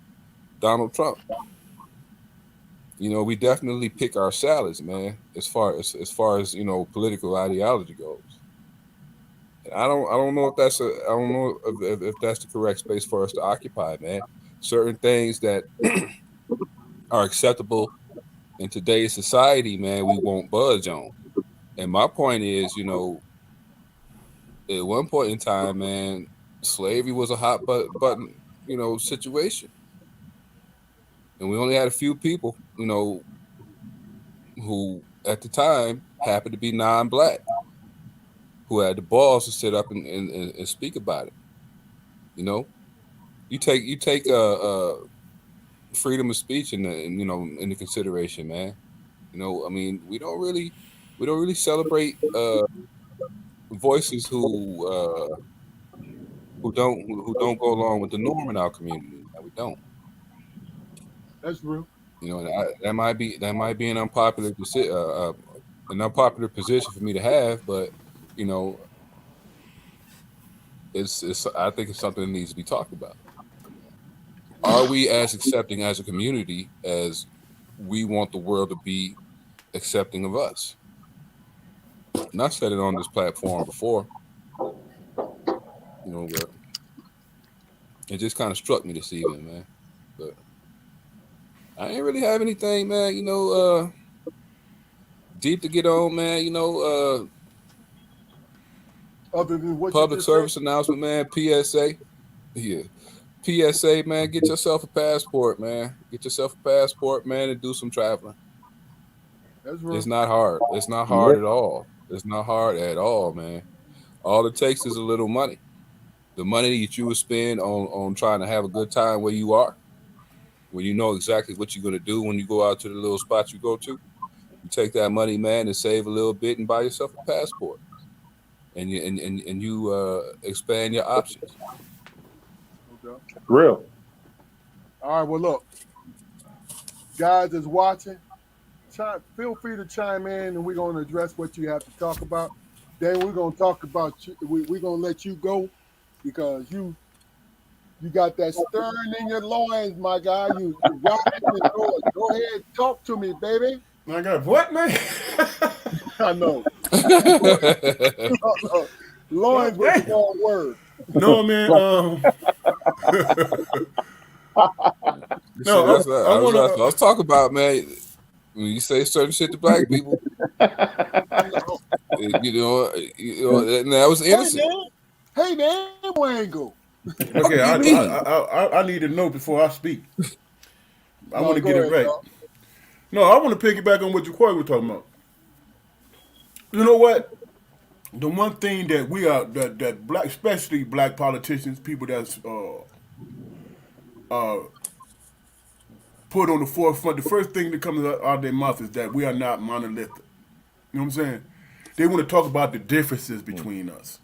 Donald Trump. You know, we definitely pick our salads, man. As far as political ideology goes. And I don't know if I don't know if that's the correct space for us to occupy, man. Certain things that are acceptable in today's society, man, we won't budge on. And my point is, at one point in time, man, slavery was a hot button, situation, and we only had a few people, who at the time happened to be non-black, who had the balls to sit up and speak about it. You know, you take freedom of speech in the consideration, man. I mean, we don't really celebrate voices who don't go along with the norm in our community. We don't. That's real. And that might be an unpopular position for me to have, but you know, it's I think it's something that needs to be talked about. Are we as accepting as a community as we want the world to be accepting of us? And I said it on this platform before, but it just kind of struck me this evening, man. But I ain't really have anything, man. Deep to get on, man. Other than what you Public just service said. announcement, man. PSA, yeah. PSA, man. Get yourself a passport, man. Get yourself a passport, man, and do some traveling. That's real. It's not hard. It's not Yeah. hard at all. It's not hard at all, man. All it takes is a little money. The money that you would spend on trying to have a good time where you are, when you know exactly what you're gonna do when you go out to the little spot you go to. You take that money, man, and save a little bit and buy yourself a passport, and you expand your options. Okay. Real. All right. Well, look, guys that's watching, feel free to chime in, and we're going to address what you have to talk about. Then we're going to talk about you. We're going to let you go because you got that stern in your loins, my guy. You rocking and rolling. Go ahead, talk to me, baby. I got what, man? I know. Loins was Damn. the wrong word. No, man. You see, No, that's what I want I to. was talking about, man. When you say certain shit to black people, I know. and that was Hey innocent. man, hey man, Wango. Okay, What do you mean? I need to know before I speak. I want No, to go get it ahead, right. dog. No, I want to piggyback on what Jaquari was talking about. You know what? The one thing that we are that black, especially black politicians, people that's put on the forefront, the first thing that comes out of their mouth is that we are not monolithic. You know what I'm saying? They want to talk about the differences between us.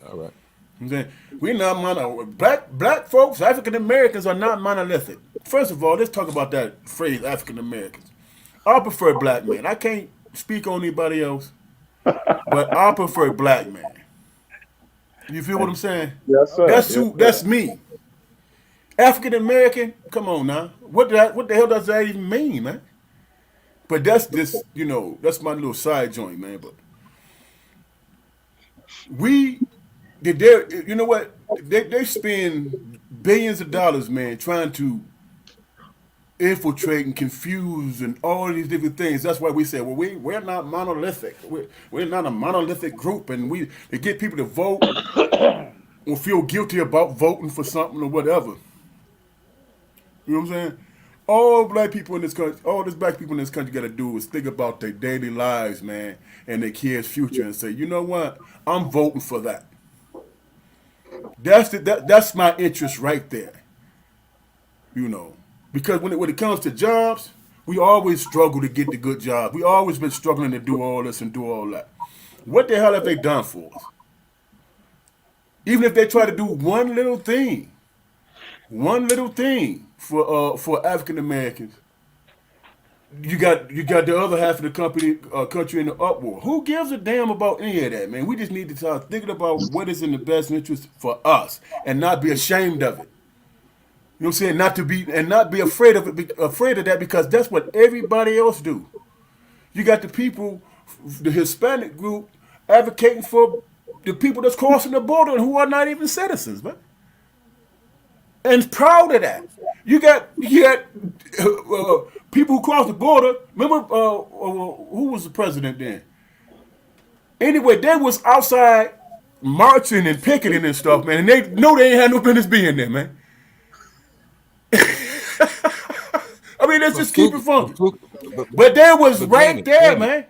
All right. I'm saying we're not black folks, African Americans are not monolithic. First of all, let's talk about that phrase African Americans. I prefer black men. I can't speak on anybody else, but I prefer black men. You feel what I'm saying? Yes, sir. That's Yes, who. sir. That's me. African American. Come on now. What the hell does that even mean, man? But that's this. That's my little side joint, man. But we did there. You know what? They spend billions of dollars, man, trying to infiltrate and confuse and all these different things. That's why we say, well, we're not monolithic. We're not a monolithic group, and they get people to vote or feel guilty about voting for something or whatever. You know what I'm saying? All black people in this country, all these black people in this country got to do is think about their daily lives, man, and their kids' future, and say, you know what? I'm voting for that. That's my interest right there. Because when it comes to jobs, we always struggle to get the good job. We always been struggling to do all this and do all that. What the hell have they done for us? Even if they try to do one little thing for African Americans, you got the other half of the country in the uproar. Who gives a damn about any of that, man? We just need to start thinking about what is in the best interest for us and not be ashamed of it. You know what I'm saying? Not be afraid of it, afraid of that because that's what everybody else do. You got the people, the Hispanic group, advocating for the people that's crossing the border and who are not even citizens, man. And proud of that. You got people who cross the border. Remember who was the president then? Anyway, they was outside marching and picketing and stuff, man, and they know they ain't had no business being there, man. I mean, let's just keep it funky. But they was right there, man.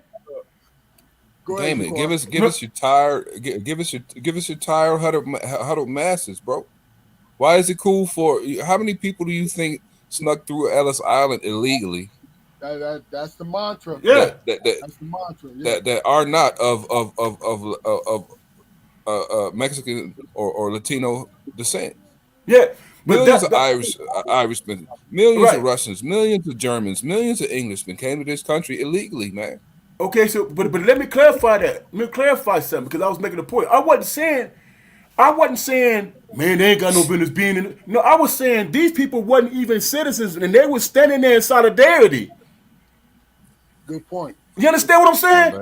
Damn it! Give us your tired huddled masses, bro. Why is it cool for how many people do you think snuck through Ellis Island illegally? That's the mantra. Yeah, that's the mantra. Yeah. That are not of Mexican or Latino descent. Yeah. Millions of Irishmen, millions of Russians, millions of Germans, millions of Englishmen came to this country illegally, man. Okay, so but let me clarify that. Let me clarify something because I was making a point. I wasn't saying, man, they ain't got no business being in it. No, I was saying these people wasn't even citizens and they were standing there in solidarity. Good point. You understand what I'm saying?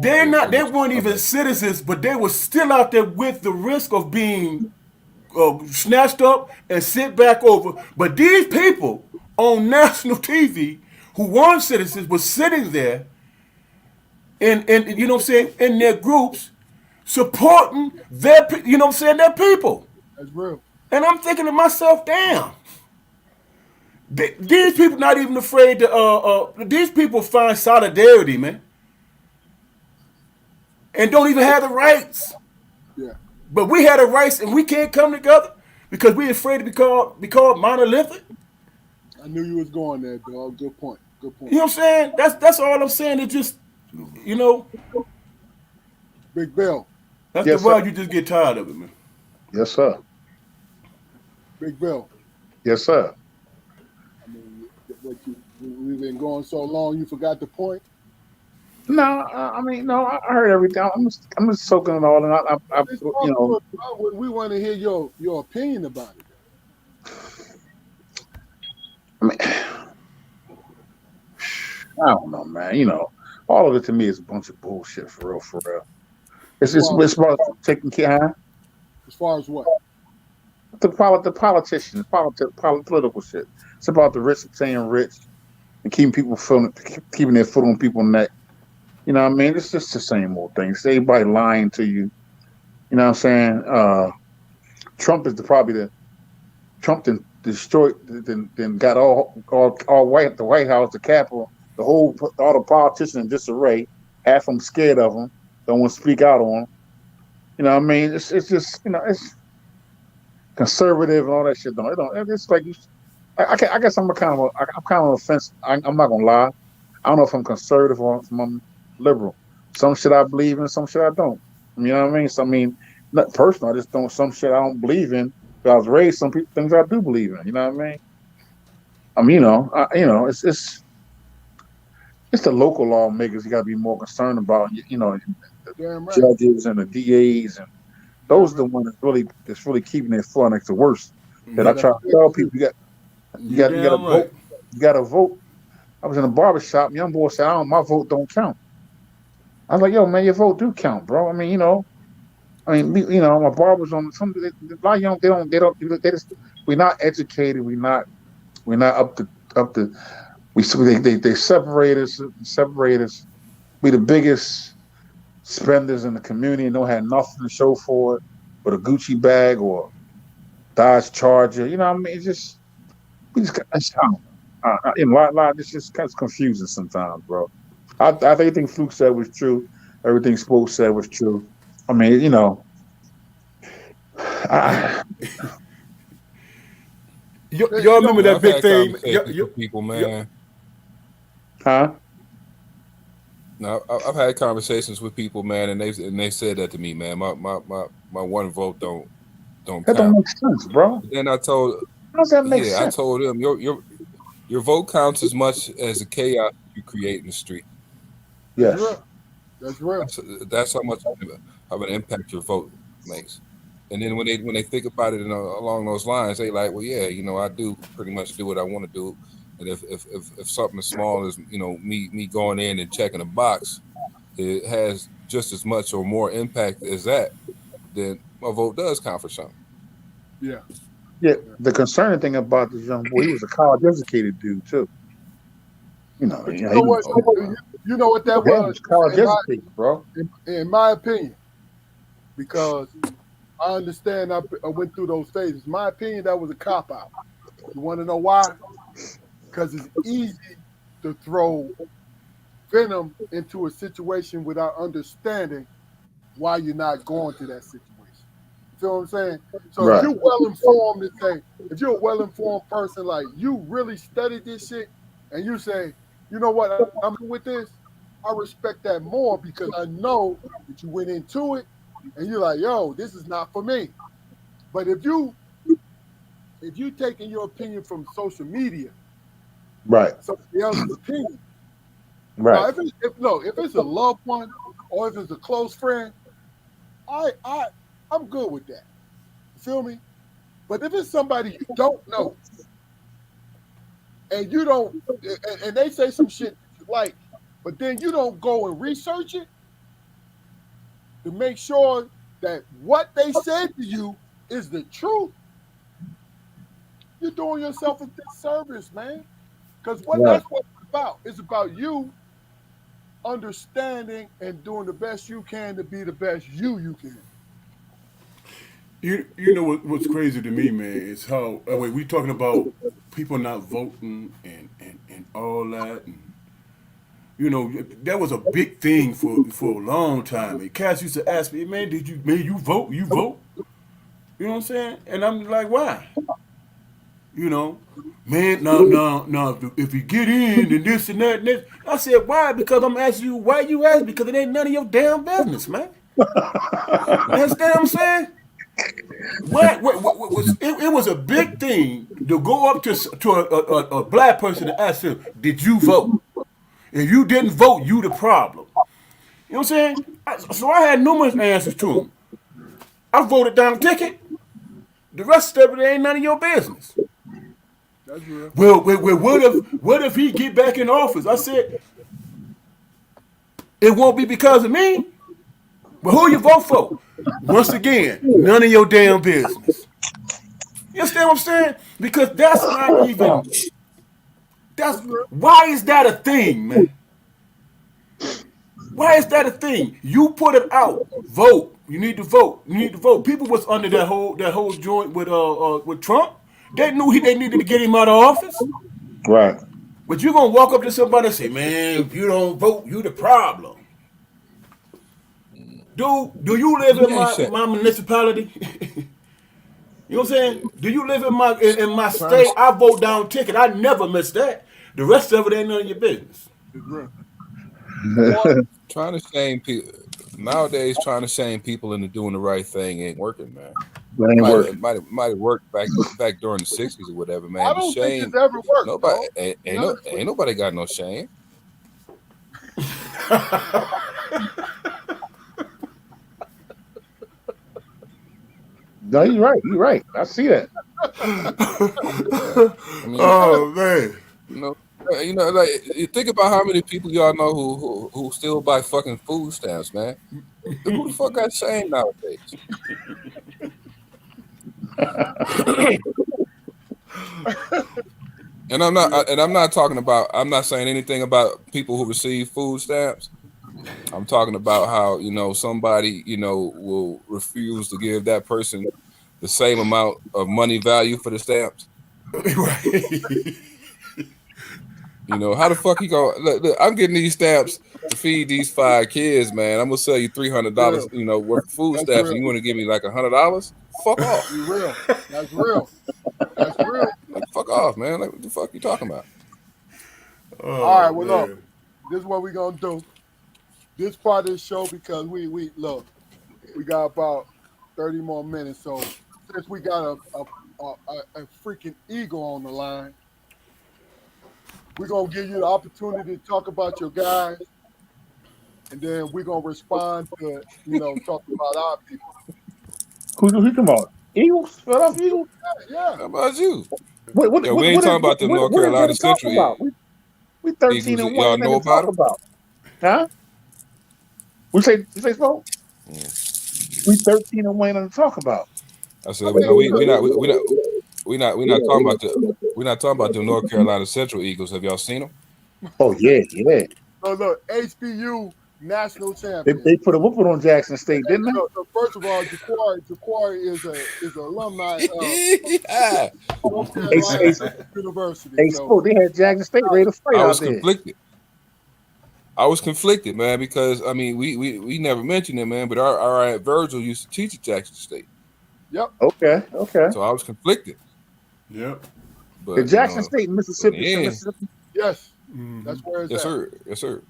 Yeah, They weren't even citizens, but they were still out there with the risk of being snatched up and sent back over. But these people on national TV who weren't citizens were sitting there in you know what I'm saying, in their groups supporting their, you know what I'm saying, their people. That's real. And I'm thinking to myself, damn, these people not even afraid to, these people find solidarity, man. And don't even have the rights. Yeah. But we had the rights and we can't come together because we're afraid to be called monolithic. I knew you was going there, dog. Good point. Good point. You know what I'm saying? That's all I'm saying. It just, you know. Big Bill. That's Yes, the why sir. you just get tired of it, man. Yes, sir. Big Bill. Yes, sir. I mean, we've been going so long, you forgot the point. No, I mean, no, I heard everything. I'm just soaking it all, and I you know. We want to hear your opinion about it. I mean, I don't know, man. You know, all of it to me is a bunch of bullshit, for real, for real. It's about taking care. As far as what? The politicians, political shit. It's about the rich staying rich and keeping their foot on people's neck. You know what I mean? It's just the same old thing. It's everybody lying to you. You know what I'm saying? Trump is Trump then destroyed, then got all white, the White House, the Capitol, all the politicians in disarray. Half of them scared of him. Don't want to speak out on him. You know what I mean? It's just, you know, it's conservative and all that shit. It's like, I guess I'm kind of offensive. I'm not gonna lie. I don't know if I'm conservative or if I'm liberal. Some shit I believe in, some shit I don't. You know what I mean? So I mean, not personal. I just don't. Some shit I don't believe in. But I was raised some things I do believe in. You know what I mean? I mean, it's the local lawmakers you got to be more concerned about. You know, the judges and the DAs, and those are the ones that's really keeping their foot next to worse. That I try to tell people, you got to vote. You got to vote. I was in a barbershop. Young boy said, my vote don't count. I was like, yo, man, your vote do count, bro. I mean, my barbers on some. A lot of young, they just. We're not educated. We're not up to. They separate us. We the biggest spenders in the community and don't have nothing to show for it, but a Gucci bag or Dodge Charger. You know what I mean? It's just kind of confusing sometimes, bro. I everything Fluke said was true. Everything Spoke said was true. I mean, you know. Y'all remember that big thing? People, man. Huh? No, I've had conversations with people, man, and they said that to me, man. My one vote don't that count. don't make sense, bro. Then I told, How does that make sense? I told them Your vote counts as much as the chaos you create in the street. That's Yes. real. That's real. That's how much of an impact your vote makes. And then when they think about it along those lines, they like, well, yeah, I do pretty much do what I want to do. And if something as small as me going in and checking a box, it has just as much or more impact as that, then my vote does count for something. Yeah. Yeah. The concerning thing about this young boy, he was a college educated dude too. But He you know what? was, You know what that he was, was college in my educated, bro. in my opinion, because I understand I went through those phases. My opinion, that was a cop out. You want to know why? Because it's easy to throw venom into a situation without understanding why you're not going to that situation. You feel what I'm saying? So if Right. you're well informed and say, if you're a well informed person, like you really studied this shit, and you say, you know what, I'm with this, I respect that more because I know that you went into it and you're like, yo, this is not for me. But if you taking your opinion from social media, Right. somebody else's opinion. Now, Right. if it's a loved one or if it's a close friend, I I I'm good with that. You feel me? But if it's somebody you don't know and you don't and they say some shit that you like, but then you don't go and research it to make sure that what they said to you is the truth, you're doing yourself a disservice, man. Because Right. that's what it's about. It's about you understanding and doing the best you can to be the best you can. You know what's crazy to me, man, is how wait, we talking about people not voting and all that, and that was a big thing for a long time. And Cass used to ask me, man, you vote? You vote? You know what I'm saying? And I'm like, why? You know, man, no. If you get in and this and that and this, I said, why? Because I'm asking you why you ask? Because it ain't none of your damn business, man. You understand what I'm saying? What was it was a big thing to go up to a black person and ask him, did you vote? If you didn't vote, you the problem. You know what I'm saying? So I had numerous answers to him. I voted down the ticket. The rest of it ain't none of your business. That's real. Well, what if he get back in office? I said, it won't be because of me. But who you vote for? Once again, none of your damn business. You understand what I'm saying? Because that's not even. That's That's real. why is that a thing, man? Why is that a thing? You put it out. Vote. You need to vote. You need to vote. People was under that whole joint with Trump. They knew they needed to get him out of office. Right. But you gonna walk up to somebody and say, "Man, if you don't vote, you the problem." Do you live You in ain't my shit. my municipality? You know what I'm saying? Do you live in my Trying state? I vote down ticket. I never miss that. The rest of it ain't none of your business. It's real. Boy, trying to shame people nowadays. Trying to shame people into doing the right thing ain't working, man. That ain't working. Might have worked back during the '60s or whatever, I man. But don't think it's shame, ever worked, nobody bro. To be ain't no honest with ain't nobody got no shame. No, you're right. You're right. I see that. Yeah, I mean, Oh man. you know, like you think about how many people y'all know who still buy fucking food stamps, man. Who the fuck got shame nowadays? And I'm not talking about. I'm not saying anything about people who receive food stamps. I'm talking about how somebody will refuse to give that person the same amount of money value for the stamps. Right. How the fuck you go? Look, I'm getting these stamps to feed these 5 kids, man. I'm gonna sell you $300, real. worth of food That's stamps, and real. you want to give me like $100? Fuck off! You real. That's real. That's real. Like fuck off, man! Like what the fuck you talking about? All right, Oh well look, man. this is what we're gonna do. This part of the show because we look, we got about 30 more minutes. So since we got a freaking eagle on the line, We're gonna give you the opportunity to talk about your guys, and then we're gonna respond to talking about our people. Who come on? Eagles? Philadelphia Eagles? Yeah. How about you? What Yeah, we ain't talking about them North what is there Carolina to talk Central about? We 13 Eagles. and 1. Y'all Ain't know nothing to talk about them? about. Huh? You say so? Yeah. We 13 and 1 to talk about. I I said mean, we not talking about the North Carolina Central Eagles. Have y'all seen them? Oh yeah, yeah. look, HBU national They, champion. they put a whooping on Jackson State, didn't they? So first of all, Jaquari is an alumni of Yeah. North Hey, Carolina hey, University. hey, So Sport, they had Jackson State ready to fight I was out there. conflicted. I was conflicted, man, because I mean we never mentioned it, man, but our Aunt Virgil used to teach at Jackson State, yep. Okay. so I was conflicted. Yep. But The Jackson State, in Mississippi, the end, Mississippi. Yes. Mhm. That's where it's yes at. sir, yes sir.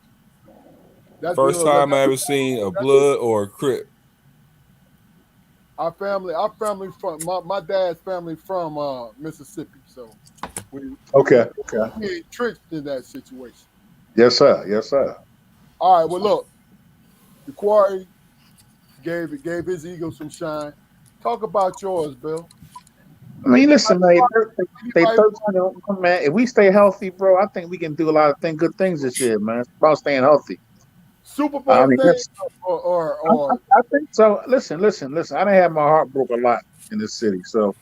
That's First look, time I ever seen a blood or a crip. our family from my dad's family from Mississippi. So we Okay. ain't tricked in that situation. Yes, sir. Yes, sir. All right, well look, Jaquari gave his Eagles some shine. Talk about yours, Bill. I mean, listen, man. They Anybody- 13 and 1, man. If we stay healthy, bro, I think we can do a lot of good things this year, man. It's about staying healthy. Super I Bowl mean, thing that's, or I think so. Listen. I done had my heart broke a lot in this city, so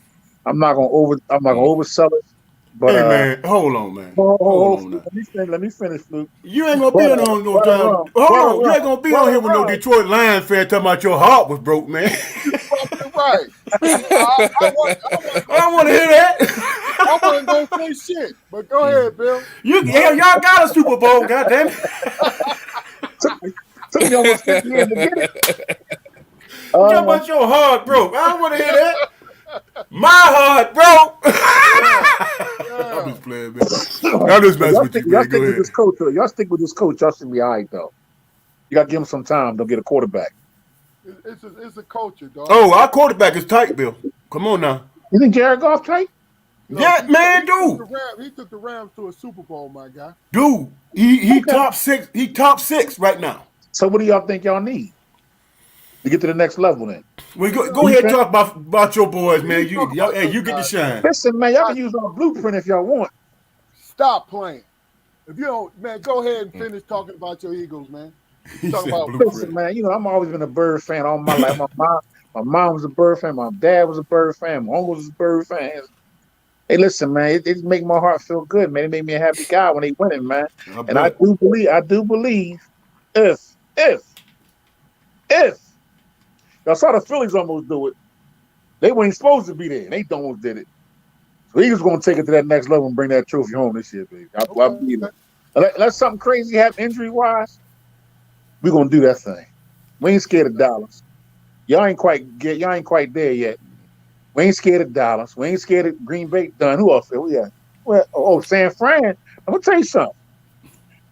I'm not gonna oversell it. But Hey man, hold on, man. Hold on now. let me finish, Luke. You ain't gonna be on no time. Hold on, you ain't gonna be on here with no Detroit Lions fan talking about your heart was broke, man. right. I don't want to hear that. I wasn't gonna say shit, but go ahead, Bill. Y'all got a Super Bowl, goddamn. Took me almost 50 years to get it. Talking about your heart broke. I don't want to hear that. My heart broke. Yeah. I'm just playing, man. I'm just messing with you, Y'all man. stick Go with ahead. this coach. Y'all stick with this coach. Y'all should be all right, though. You got to give him some time. Don't get a quarterback. It's a culture, dog. Oh, our quarterback is tight, Bill. Come on now. You think Jared Goff tight? No, Yeah, man, dude. He took the Rams to a Super Bowl, my guy. Dude, he Okay. top six. He top six right now. So what do y'all think y'all need to get to the next level then? Well, go ahead and talk about your boys, man. You get the shine. Listen, man, y'all can use our blueprint if y'all want. Stop playing. If you don't, man, go ahead and finish talking about your Eagles, man. He Talk said about- blueprint. Listen, man, I'm always been a Bird fan all my life. My mom was a Bird fan. My dad was a Bird fan. My uncle was a Bird fan. Hey, listen, man, it make my heart feel good, man. It made me a happy guy when they winning, man. And I do believe, if y'all saw the Phillies almost do it, they weren't supposed to be there. And they almost did it. So Eagles gonna take it to that next level and bring that trophy home this year, baby. I believe it. Unless something crazy happen injury wise, we're gonna do that thing. We ain't scared of Dallas. Y'all ain't quite there yet. We ain't scared of Dallas. We ain't scared of Green Bay. Done. Who else? We got? Well, San Fran. I'm gonna tell you something.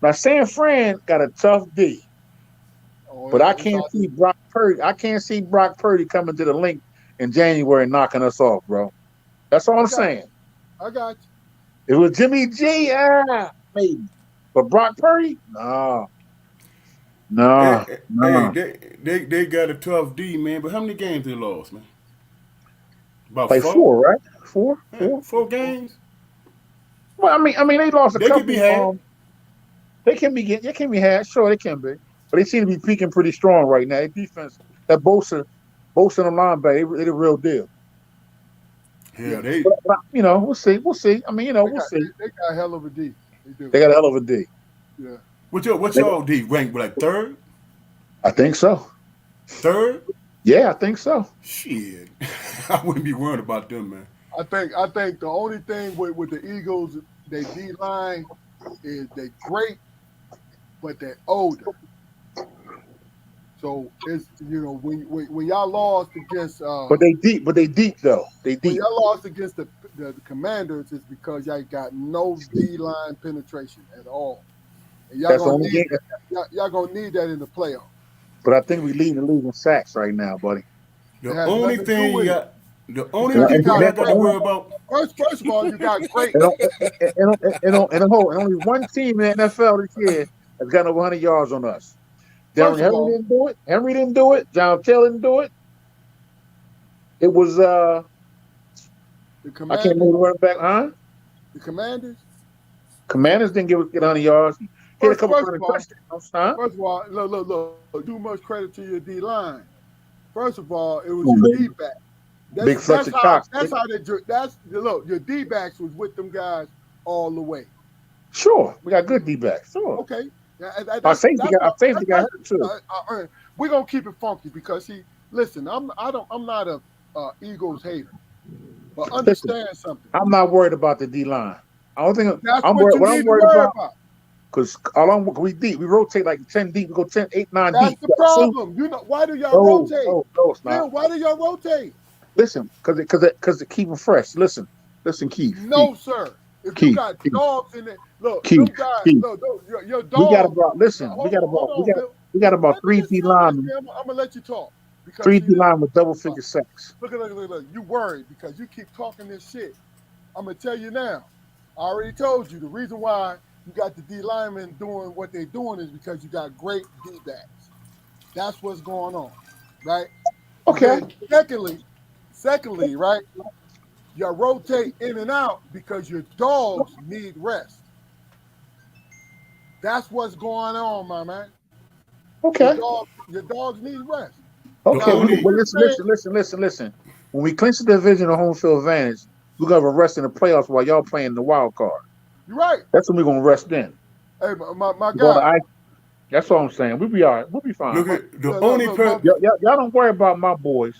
Now San Fran got a tough D, but I can't see Brock Purdy. I can't see Brock Purdy coming to the link in January and knocking us off, bro. That's all I'm saying. I got If you. it was Jimmy G, maybe. But Brock Purdy, no. Hey, they got a tough D, man. But how many games they lost, man? About Like 4, right? Four. 4 games. Well, I mean, they lost a They couple. could be had. They can be had. Sure, they can be. But they seem to be peaking pretty strong right now. Their defense, that Bosa and the linebacker, they the real deal. Yeah, But, we'll see. I mean, we'll see. They got a hell of a D. They do. They got a hell of a D. Yeah. What's your D rank? Like third? I think so. Third? Yeah, I think so. Shit, I wouldn't be worried about them, man. I think the only thing with the Eagles, they D line is they great, but they're older. So it's when y'all lost against But they deep though. They when deep. y'all lost against the Commanders, it's because y'all got no D line penetration at all. And That's the only game. y'all gonna need that in the playoffs. But I think we lead the league in sacks right now, buddy. The It has only nothing to do thing with you it. got, the only thing you got to worry about, First of all, you got great. And only one team in the NFL this year has gotten over 100 yards on us. First Henry of all, didn't do it. Henry didn't do it. John Taylor didn't do it. It was the I can't Commanders. remember the running back, huh? The Commanders. Commanders didn't get 100 yards. He hit a First couple of running all, touchdowns, huh? First of all, look. Too much credit to your D line. First of all, it was Ooh, your baby. D back. Big Fletcher Cox. That's how they. Look. Your D backs was with them guys all the way. Sure, we got good D-backs. Sure. Okay. Our safety got hurt too. We're gonna keep it funky because listen. I'm not a Eagles hater, but understand something. I'm not worried about the D-line. I don't think That's I'm what worried. you What need I'm to worried worry about, about. because along we deep, we rotate like 10 deep. We go 10, 8, 9 That's deep. the problem. You know why do y'all rotate? No, it's not. Bill, why do y'all rotate? Listen, because to keep them fresh. Listen, Keith. No, sir. If Keith, you got Keith. dogs in it, look, Keith, them guys, Keith. look, your We dogs. got about listen. Hold We got on, about Bill. we got about Let me 3 just D tell linemen. you, I'm gonna let you talk. Because 3 see, D linemen with double figure sacks. Look. You worried because you keep talking this shit. I'm gonna tell you now. I already told you the reason why you got the D linemen doing what they're doing is because you got great D backs. That's what's going on, right? Okay. And secondly, right? You rotate in and out because your dogs need rest. That's what's going on, my man. Okay. Your dogs need rest. Okay. Only- Well, listen. When we clinch the division of home field advantage, we're gonna have a rest in the playoffs while y'all playing the wild card. You're right. That's when we're gonna rest in. Hey, my Go to guy. ice. That's all I'm saying. We'll be all right. We'll be fine. Look at the Look, only look, person. Y'all don't worry about my boys,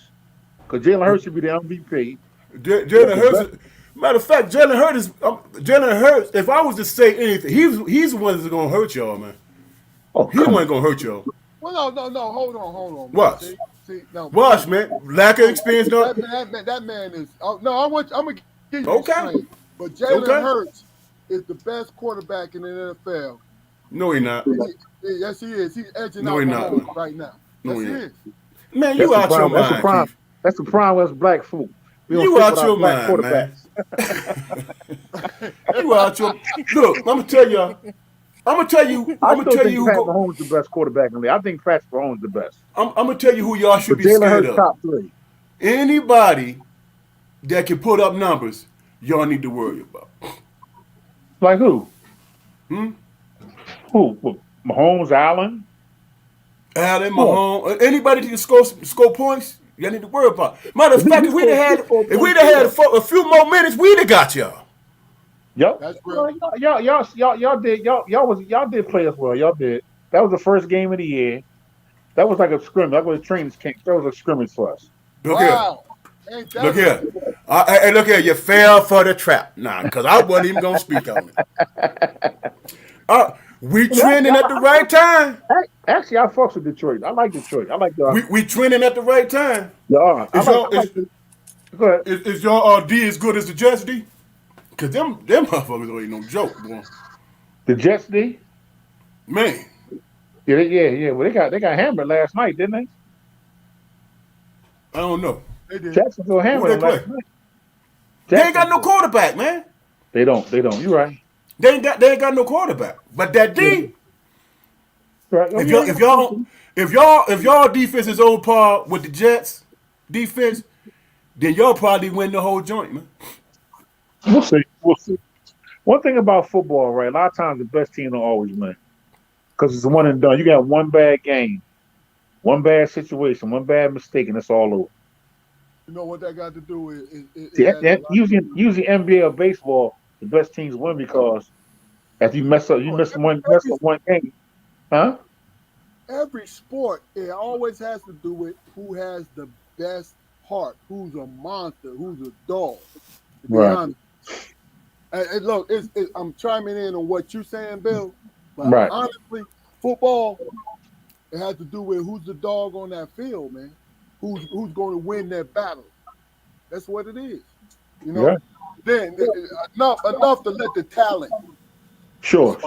because Jalen Hurts should be the MVP. Jalen Hurts. Matter of fact, Jalen Hurts. If I was to say anything, he's the one that's gonna hurt y'all, man. Oh, He's the come one on. gonna hurt y'all. Well, no. Hold on. Man. Watch. See, no. Watch, man. Lack of experience. No. That man is. I'm gonna give you Okay. explain. But Jalen Okay. Hurts is the best quarterback in the NFL. No, he not. Yes, he is. He's edging No, out he my not, home man. right now. No, Yes, he he ain't. is. Man, you out your mind, Keith. That's the prime West black folk. We don't You stick out with our your black mind, man. quarterbacks. You out your. Look, I'm gonna tell you. I still think who Pat go. Mahomes is the best quarterback in the league. I think Pat Mahomes is the best. I'm gonna tell you who y'all should But be Jalen scared Hurts of. top 3. Anybody that can put up numbers, y'all need to worry about. Like who? Hmm? Who? Mahomes, Allen? Allen, Mahomes, anybody that can score points, y'all need to worry about. Matter of fact, if we'd have had a few more minutes, we'd have got y'all. Yep. That's real. Y'all did play us well. Y'all did. That was the first game of the year. That was like a scrimmage. That was a training camp. That was a scrimmage for us. Look here. Wow. Ain't that Look here. Hey, look here. You fell for the trap. Nah, because I wasn't even going to speak on it. We trending at the right time. Actually, I fucks with Detroit. I like Detroit. I like the. We trending at the right time. Go ahead. Is your D as good as the Jets D? Because them motherfuckers ain't no joke, boy. The Jets D? Man. Yeah. Well, they got hammered last night, didn't they? I don't know. They did. Jacksonville hammered Who they last play? night. They ain't got no quarterback, man. They don't. You right. They ain't got no quarterback. But that D, Right. if y'all defense is on par with the Jets defense, then y'all probably win the whole joint, man. We'll see. One thing about football, right? A lot of times the best team don't always win because it's one and done. You got one bad game, one bad situation, one bad mistake, and it's all over. You know what that got to do with? Usually NBA or baseball, the best teams win because if you mess up one game, huh? Every sport, it always has to do with who has the best heart, who's a monster, who's a dog. To be honest. And look, I'm chiming in on what you're saying, Bill. But Right. honestly, football, it has to do with who's the dog on that field, man. Who's going to win that battle? That's what it is. You know. Yeah. Then enough to let the talent. Sure.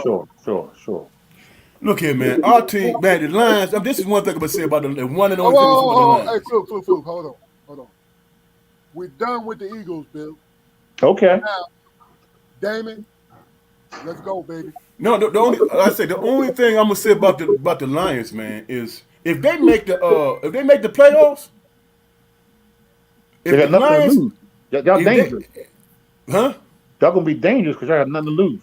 Look here, man. Our team, man, the Lions. This is one thing I'm gonna say about the one and only Oh, thing about the hey, Lions. Phil, hold on. We're done with the Eagles, Bill. Okay. Now, Damon, let's go, baby. No, the only like I say the only thing I'm gonna say about the Lions, man, is if they make the playoffs, They if the got nothing to Lions lose. Y'all if they dangerous. huh Y'all gonna be dangerous because y'all got nothing to lose.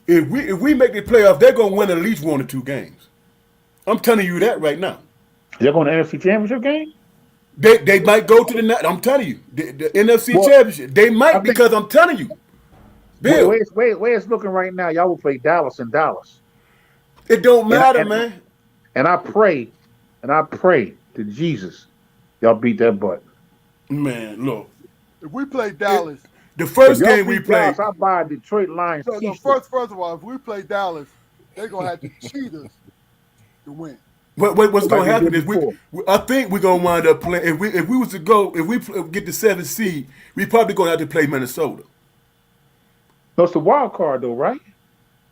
if we make the playoffs, they're gonna win at least 1 or 2 games. I'm telling you that right now. Y'all going to NFC Championship game? They might go to the. I'm telling you, the NFC Well, Championship. They I might think because I'm telling you, Bill. where it's looking right now, y'all will play Dallas in Dallas. It don't And matter, and, man. and I pray to Jesus, y'all beat that butt. Man, look, If we play it, Dallas, the If first y'all game we beat Dallas, played. I'll buy a Detroit Lions no, t-shirt. first of all, if we play Dallas, they're gonna have to cheat us to win. What's Like going to they happen did is before. I think we're going to wind up playing. If we was to go, if we get the 7th seed, we probably going to have to play Minnesota. No, it's the wild card though, right?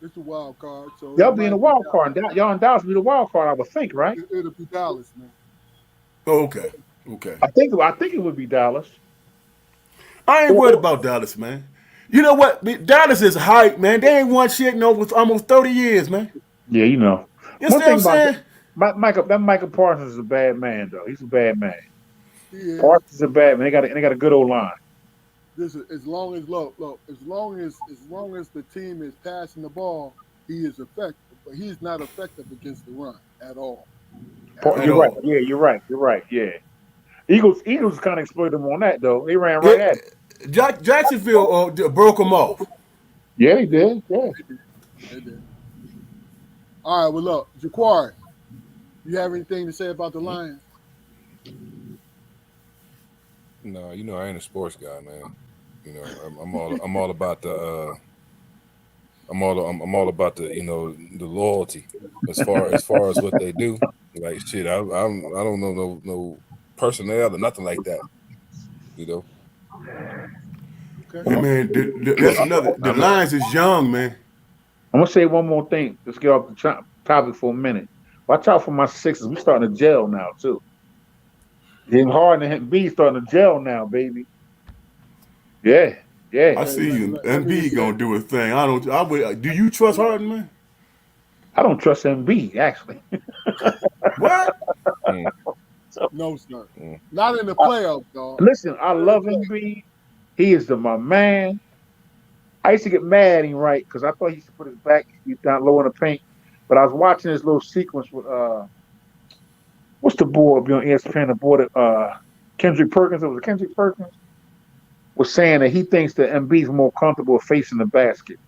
It's a wild card, so Y'all it be in the might be wild Dallas. card. Y'all in Dallas be the wild card, I would think, right? It'll be Dallas, man. Oh, okay, okay. I think it would be Dallas. I ain't Or, worried or- about Dallas, man. You know what? Dallas is hype, man. They ain't won shit in over almost 30 years, man. yeah, you know. You One understand what thing I'm about saying? Michael Parsons is a bad man though. He's a bad man. He is. Parsons is a bad man. They got a good old line. This is, as long as look, as long as the team is passing the ball, he is effective. But he's not effective against the run at all. At At You're all. right. all. Yeah, you're right. You're right. Yeah. Eagles kind of exploited them on that though. They ran right at it. Jacksonville broke them off. Yeah, they did. Yeah. They did. They did. All right. Well, look, Jaquari, you have anything to say about the Lions? No, I ain't a sports guy, man. I'm all about the I'm all about the the loyalty as far as what they do. Like shit, I don't know no personnel or nothing like that. You know, Okay. I mean, that's another. The I'm not. Lions is young, man. I'm gonna say one more thing. Let's get off the topic for a minute. Watch out for my Sixers. We starting to gel now too. Hitting hard and B starting to gel now, baby. Yeah, yeah. I Hey, see you. let me Embiid just say, gonna do his thing. I don't. I would. Do you trust Harden, man? I don't trust MB actually. What? Mm, no, sir. mm. Not in the playoffs, dog. Listen, I Not in the love playoffs. MB. He is my man. I used to get mad at him, right? Because I thought he should put his back down low in the paint. But I was watching this little sequence with what's the boy on ESPN? The boy that Kendrick Perkins. It was Kendrick Perkins was saying that he thinks that MB's more comfortable facing the basket.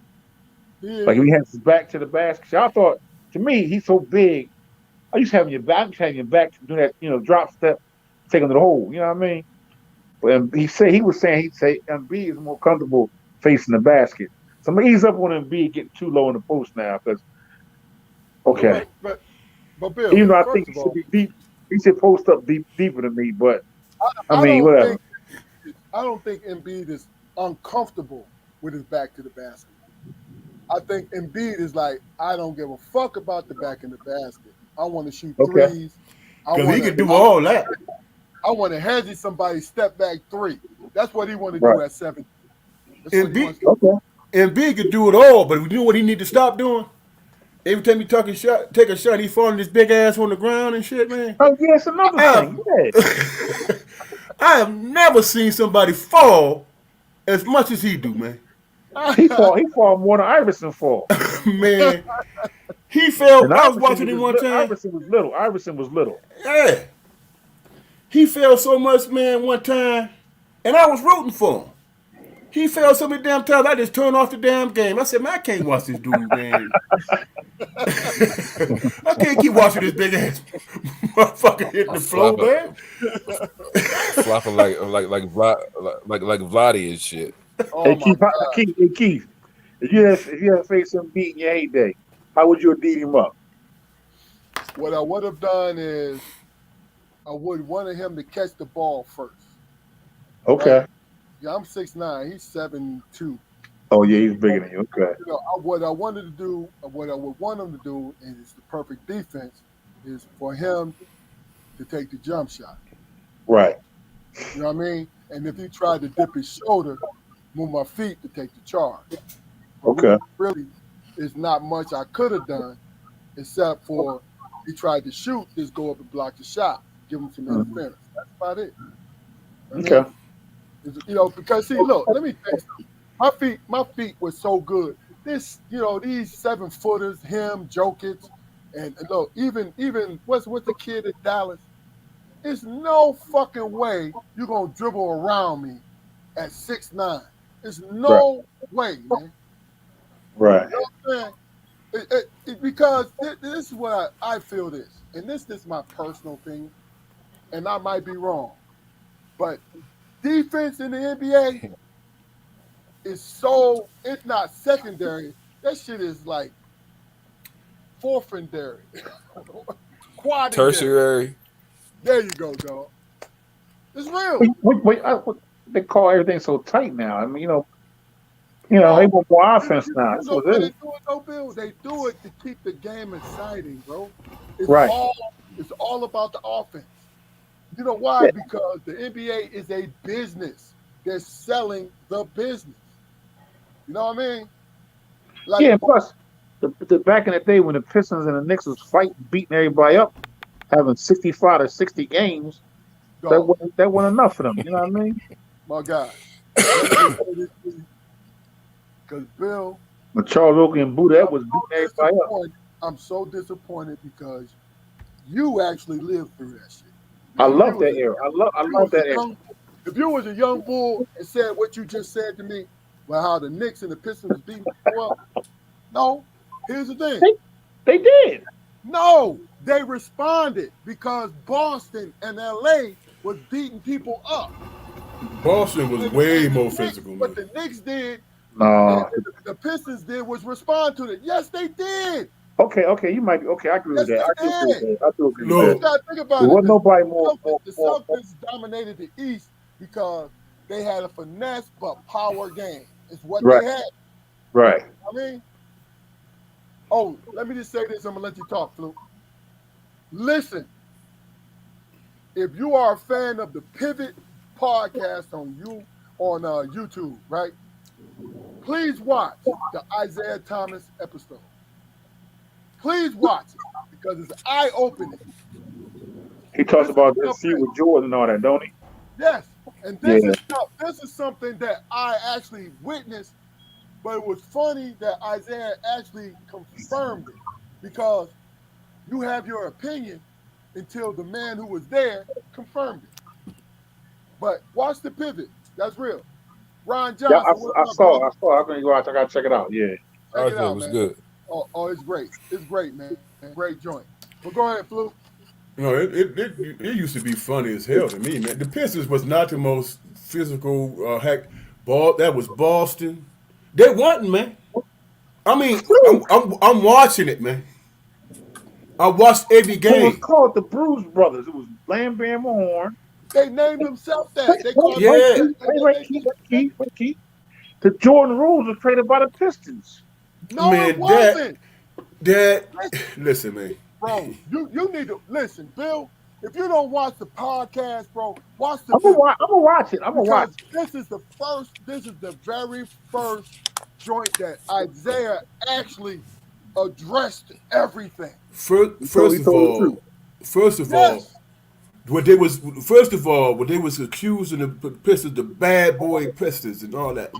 He Like is. he has his back to the basket. So I thought, to me, he's so big. I used to having your back, to do that, drop step, take him to the hole. You know what I mean? But he was saying he'd say MB is more comfortable facing the basket. So I'm gonna ease up on MB getting too low in the post now because okay, But Bill, even though I think first he of should all, be deep, he should post up deeper than me. But I I mean, don't whatever. think Embiid is uncomfortable with his back to the basket. I think Embiid is like, I don't give a fuck about the back in the basket. I want to shoot Okay. threes. I Because he want could to do all that. hedge somebody step back three. That's what he want to Right. do at 17. That's what he wants to do. Okay. Embiid could do it all, but you know what he need to stop doing? Every time he take a shot, he falling his big ass on the ground and shit, man. Oh yeah, it's another I thing. Yeah. have, I have never seen somebody fall as much as he do, man. He fall more than Iverson fall. Man, he fell. And I was watching him one time. Iverson was little. Iverson was little. Yeah, he fell so much, man, one time, and I was rooting for him. He fell so many damn times, I just turned off the damn game. I said, man, I can't watch this dude, man. I can't keep watching this big ass motherfucker hitting the floor, Flopping, man. flopping like Vladdy and shit. Oh Hey my Keith, God. Keith, if you had faced him beat in your heyday, how would you have beat him up? What I would have done is I would wanted him to catch the ball first. Okay. Right? Yeah, I'm 6'9", he's 7'2". Oh yeah, he's bigger than you. Okay. What I wanted to do, what I would want him to do, and it's the perfect defense, is for him to take the jump shot. Right. You know what I mean? And if he tried to dip his shoulder, move my feet to take the charge. Okay. Really, it's not much I could have done, except for he tried to shoot, just go up and block the shot, give him some interference. That's about it. I mean, Okay. Because see, look, let me tell you something. My feet were so good. These 7-footers, him, Jokic, and look, even what's the kid at Dallas? There's no fucking way you're gonna dribble around me at 6'9". There's no way, man. Right. You know what I'm saying? Because this is what I feel this, and this is my personal opinion, and I might be wrong, but defense in the NBA is so, it's not secondary. That shit is like fourthondary, quadrondary. Tertiary. There you go, dog. It's real. They call everything so tight now. I mean, they want more offense now. You That's know what why it they is. do it though, Bill? They do it to keep the game exciting, bro. It's Right. all about the offense. You know why? Yeah. Because the NBA is a business. They're selling the business. You know what I mean? Like, Yeah, and plus, the back in the day when the Pistons and the Knicks was fighting, beating everybody up, having 65 to 60 games, dog, that wasn't enough for them. You know what I mean? my God. Because Bill, When Charles Oakley and Buddha was beating everybody up. I'm so disappointed because you actually lived through that shit. I If love you that was- era. I if you love was that a era. young- If you was a young bull and said what you just said to me, well, how the Knicks and the Pistons was beating people up, no. Here's the thing. They did. No, they responded because Boston and LA was beating people up. Boston was way more Knicks- physical, What man. the Knicks did, No. and the Pistons did, was respond to it. Yes, they did. Okay. You might be okay. I agree with Yes, that. they I do agree No. with You that. gotta think about There it. wasn't nobody more. The Celtics dominated the East because they had a finesse but power game. It's what Right. they had. Right. I mean, oh, let me just say this. I'm gonna let you talk, Fluke. Listen, if you are a fan of the Pivot podcast on YouTube, right? Please watch the Isaiah Thomas episode. Please watch it because it's eye-opening. He talks about this feud with Jordan and all that, don't he? Yes, and this Yeah. is something that I actually witnessed, but it was funny that Isaiah actually confirmed it because you have your opinion until the man who was there confirmed it. But watch the Pivot. That's real. Ron Johnson. Yeah, I what's up, saw. brother? I'm gonna go out. I gotta check it out. Yeah. Check it Okay, out, was man. good. Oh, it's great. It's great, man. Great joint. But go ahead, Fluke. No, it used to be funny as hell to me, man. The Pistons was not the most physical heck ball. That was Boston. They wasn't, man. I mean, I'm watching it, man. I watched every It was game. called the Bruise Brothers. It was Lamb Bam Horn. They named themselves that. They called Yeah. Keith. The Jordan rules were traded by the Pistons. No, Man, it wasn't. Listen, man. Bro, you need to listen, Bill. If you don't watch the podcast, bro, watch the I'm gonna watch it. I'm gonna watch. because this is the very first joint that Isaiah actually addressed everything. First He of told the all, truth. Yes. what they was accusing the Pistons, the bad boy Pistons and all that.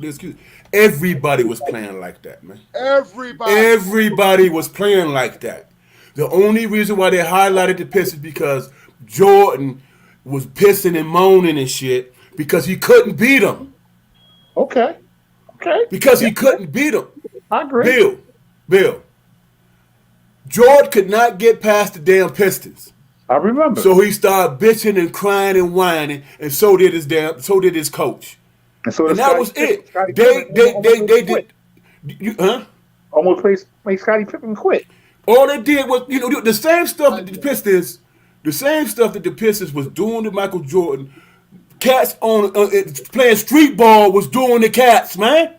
Everybody was playing like that, man. Everybody was playing like that. The only reason why they highlighted the Pistons because Jordan was pissing and moaning and shit because he couldn't beat them. Okay. Because he couldn't beat them. I agree. Bill. Jordan could not get past the damn Pistons. I remember. So he started bitching and crying and whining, and so did his coach. and that was it. Scottie They Pippen did. quit. Almost made Scottie Pippen quit. All they did was, the same stuff that the Pistons was doing to Michael Jordan. Cats on playing street ball was doing the Cats, man.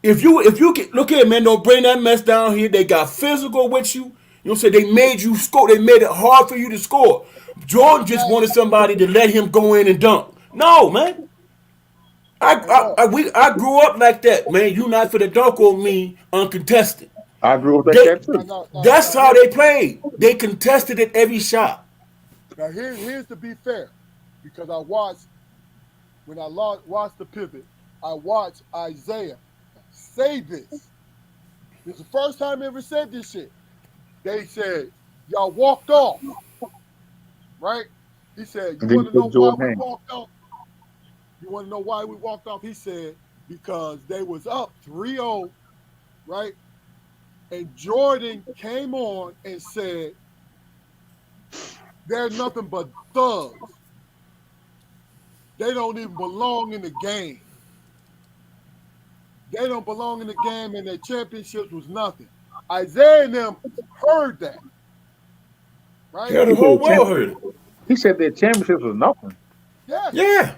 If you get, look here, man, don't bring that mess down here. They got physical with you. You know what I'm saying? They made you score. They made it hard for you to score. Jordan just wanted somebody to let him go in and dunk. No, man. I grew up like that, man. You not for the dunk on me uncontested. I agree with They, that too. that's how they played. They contested at every shot. Now here's to be fair, because when I watched the pivot, I watched Isaiah say this. This is the first time he ever said this shit. They said, y'all walked off, right? He said, And you then want to you know put why Jordan we Hand. walked off? You want to know why we walked off? He said, because they was up 3-0, right? And Jordan came on and said, they're nothing but thugs. They don't even belong in the game. They don't belong in the game, and their championships was nothing. Isaiah and them heard that, right? Yeah, the whole world heard it. He said their championships was nothing. Yes. Yeah.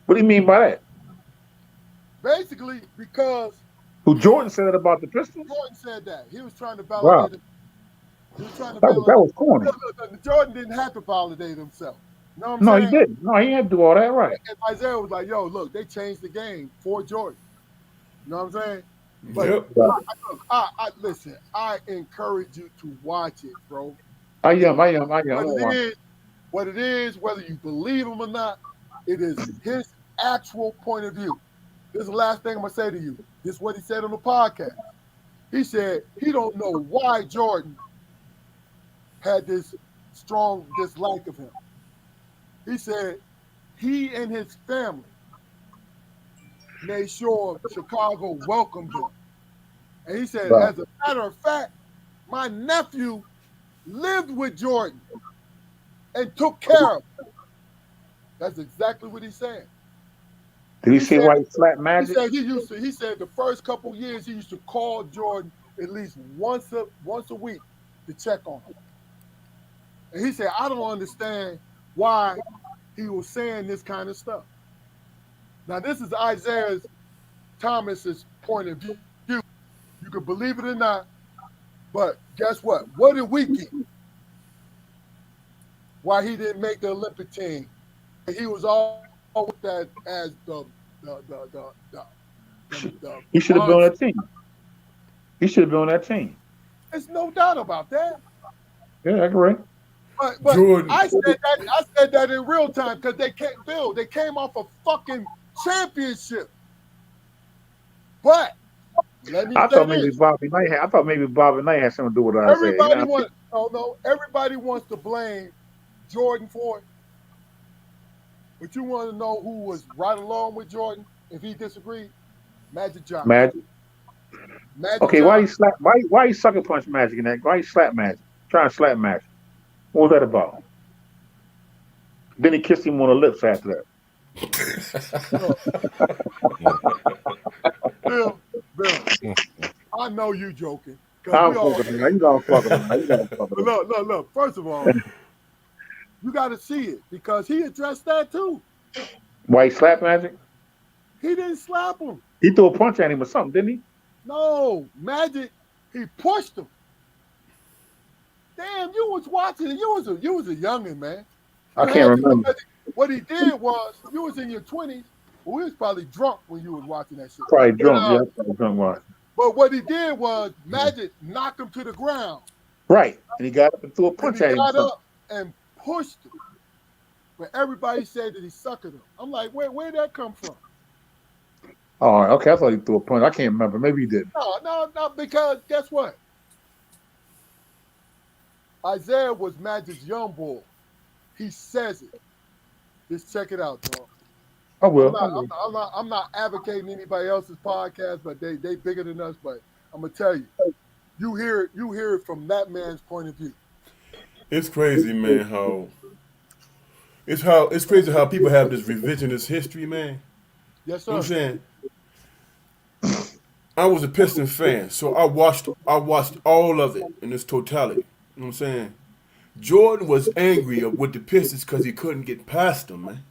What do you mean by that? Basically, because Who Jordan said it about the Pistons? Jordan said that. He was trying to Wow, validate it. He was trying to that validate. was corny. Look, Jordan didn't have to validate himself. You know what I'm No, he saying? didn't. No, he had to do all that right. And Isaiah was like, yo, look, they changed the game for Jordan. You know what I'm saying? But Yep. listen, I encourage you to watch it, bro. I am. What it is, whether you believe him or not, it is his actual point of view. This is the last thing I'm gonna say to you. This is what he said on the podcast. He said he don't know why Jordan had this strong dislike of him. He said he and his family made sure Chicago welcomed him. And he said, Right. as a matter of fact, my nephew lived with Jordan and took care of him. That's exactly what he said. Did he He say said- why he slapped He Magic? said he said the first couple years he used to call Jordan at least once a week to check on him. And he said, I don't understand why he was saying this kind of stuff. Now, this is Isaiah Thomas's point of view. You can believe it or not, but guess what? What did we get? Why he didn't make the Olympic team? He was all with that as the He should have been on that team. He should have been on that team. There's no doubt about that. Yeah, that's right. But Jordan. I said that in real time because they can't build. They came off a fucking championship. But let me I say thought maybe this. Bobby Knight had something to do with Isaiah. Everybody everybody wants to blame Jordan for it. But you want to know who was right along with Jordan if he disagreed? Magic Johnson. Magic. Magic Okay, why Johnson. he sucker punch Magic in that? Why he slap Magic? Trying to slap Magic. What was that about? Then he kissed him on the lips after that. Bill, I know you joking. 'Cause I'm we all- fucking man. You don't fucking man. You don't fucking But look. First of all, you got to see it because he addressed that too. Why he slapped Magic? He didn't slap him. He threw a punch at him or something, didn't he? No, Magic, he pushed him. Damn, you was watching it. You was a youngin', man. I You can't had to- remember. What he did was, you was in your 20s, but we was probably drunk when you was watching that shit. Probably drunk. But, Yeah, probably drunk. Watch. But what he did was, Magic knocked him to the ground. Right, and he got up and threw a And punch he at him. or got something. up and pushed him. But everybody said that he suckered him. I'm like, where'd that come from? Oh, okay. I thought he threw a punch. I can't remember. Maybe he did. No, because guess what? Isaiah was Magic's young boy. He says it. Just check it out, dog. I will. I'm not advocating anybody else's podcast, but they bigger than us. But I'm gonna tell you, you hear it from that man's point of view. It's crazy, man. It's crazy how people have this revisionist history, man. Yes, You know sir. what I'm saying? I was a Pistons fan, so I watched all of it in its totality. You know what I'm saying? Jordan was angry with the Pistons because he couldn't get past them, man.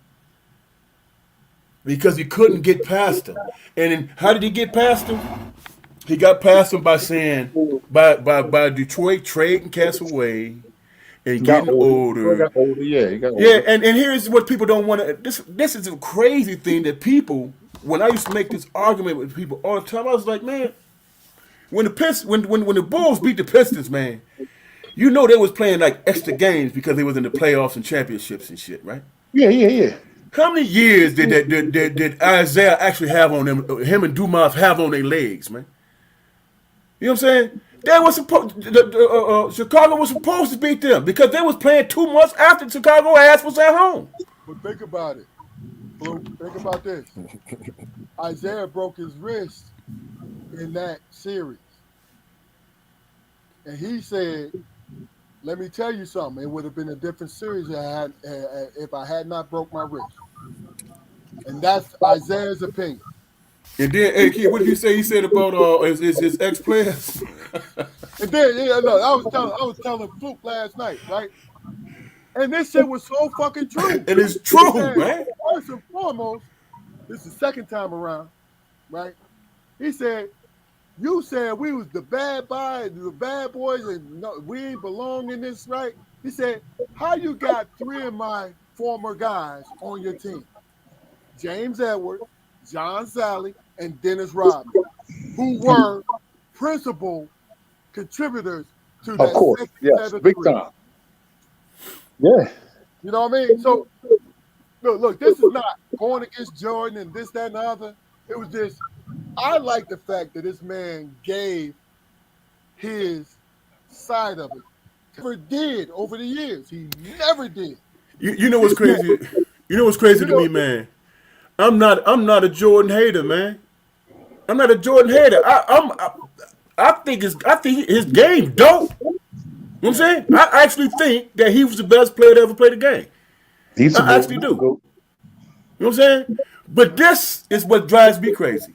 Because he couldn't get past them. And then how did he get past them? He got past them by saying by Detroit trading Castaway, and and He got getting older. older. He got older. Yeah, he got older. Yeah, and here's what people don't want to. This is a crazy thing that people. When I used to make this argument with people all the time, I was like, man, when the Bulls beat the Pistons, man, you know they was playing like extra games because they was in the playoffs and championships and shit, right? Yeah. How many years did Isaiah actually have on them? Him and Dumas have on their legs, man. You know what I'm saying? They was supposed. Chicago was supposed to beat them because they was playing 2 months after Chicago ass was at home. But think about it. Blue, think about this. Isaiah broke his wrist in that series. And he said, let me tell you something. It would have been a different series if I had not broke my wrist. And that's Isaiah's opinion. And then, hey, kid, what did you say? He said about his ex players. And then, I was telling Fluke last night, right? And this shit was so fucking true. And it's true, said, man. First and foremost, this is the second time around, right? He said, you said we was the bad boys, and no, we ain't belong in this, right? He said, how you got 3 of my former guys on your team? James Edwards, John Sally, and Dennis Rodman, who were principal contributors to that. Of course, yes, big time. Yeah. You know what I mean? So, look, this is not going against Jordan and this, that, and the other. It was just, I like the fact that this man gave his side of it. Never did over the years. He never did. You know what's crazy? You know what's crazy to me, man? I'm not a Jordan hater, man. I'm not a Jordan hater. I think his game dope. You know what I'm saying? I actually think that he was the best player to ever play the game. I actually do. You know what I'm saying? But this is what drives me crazy.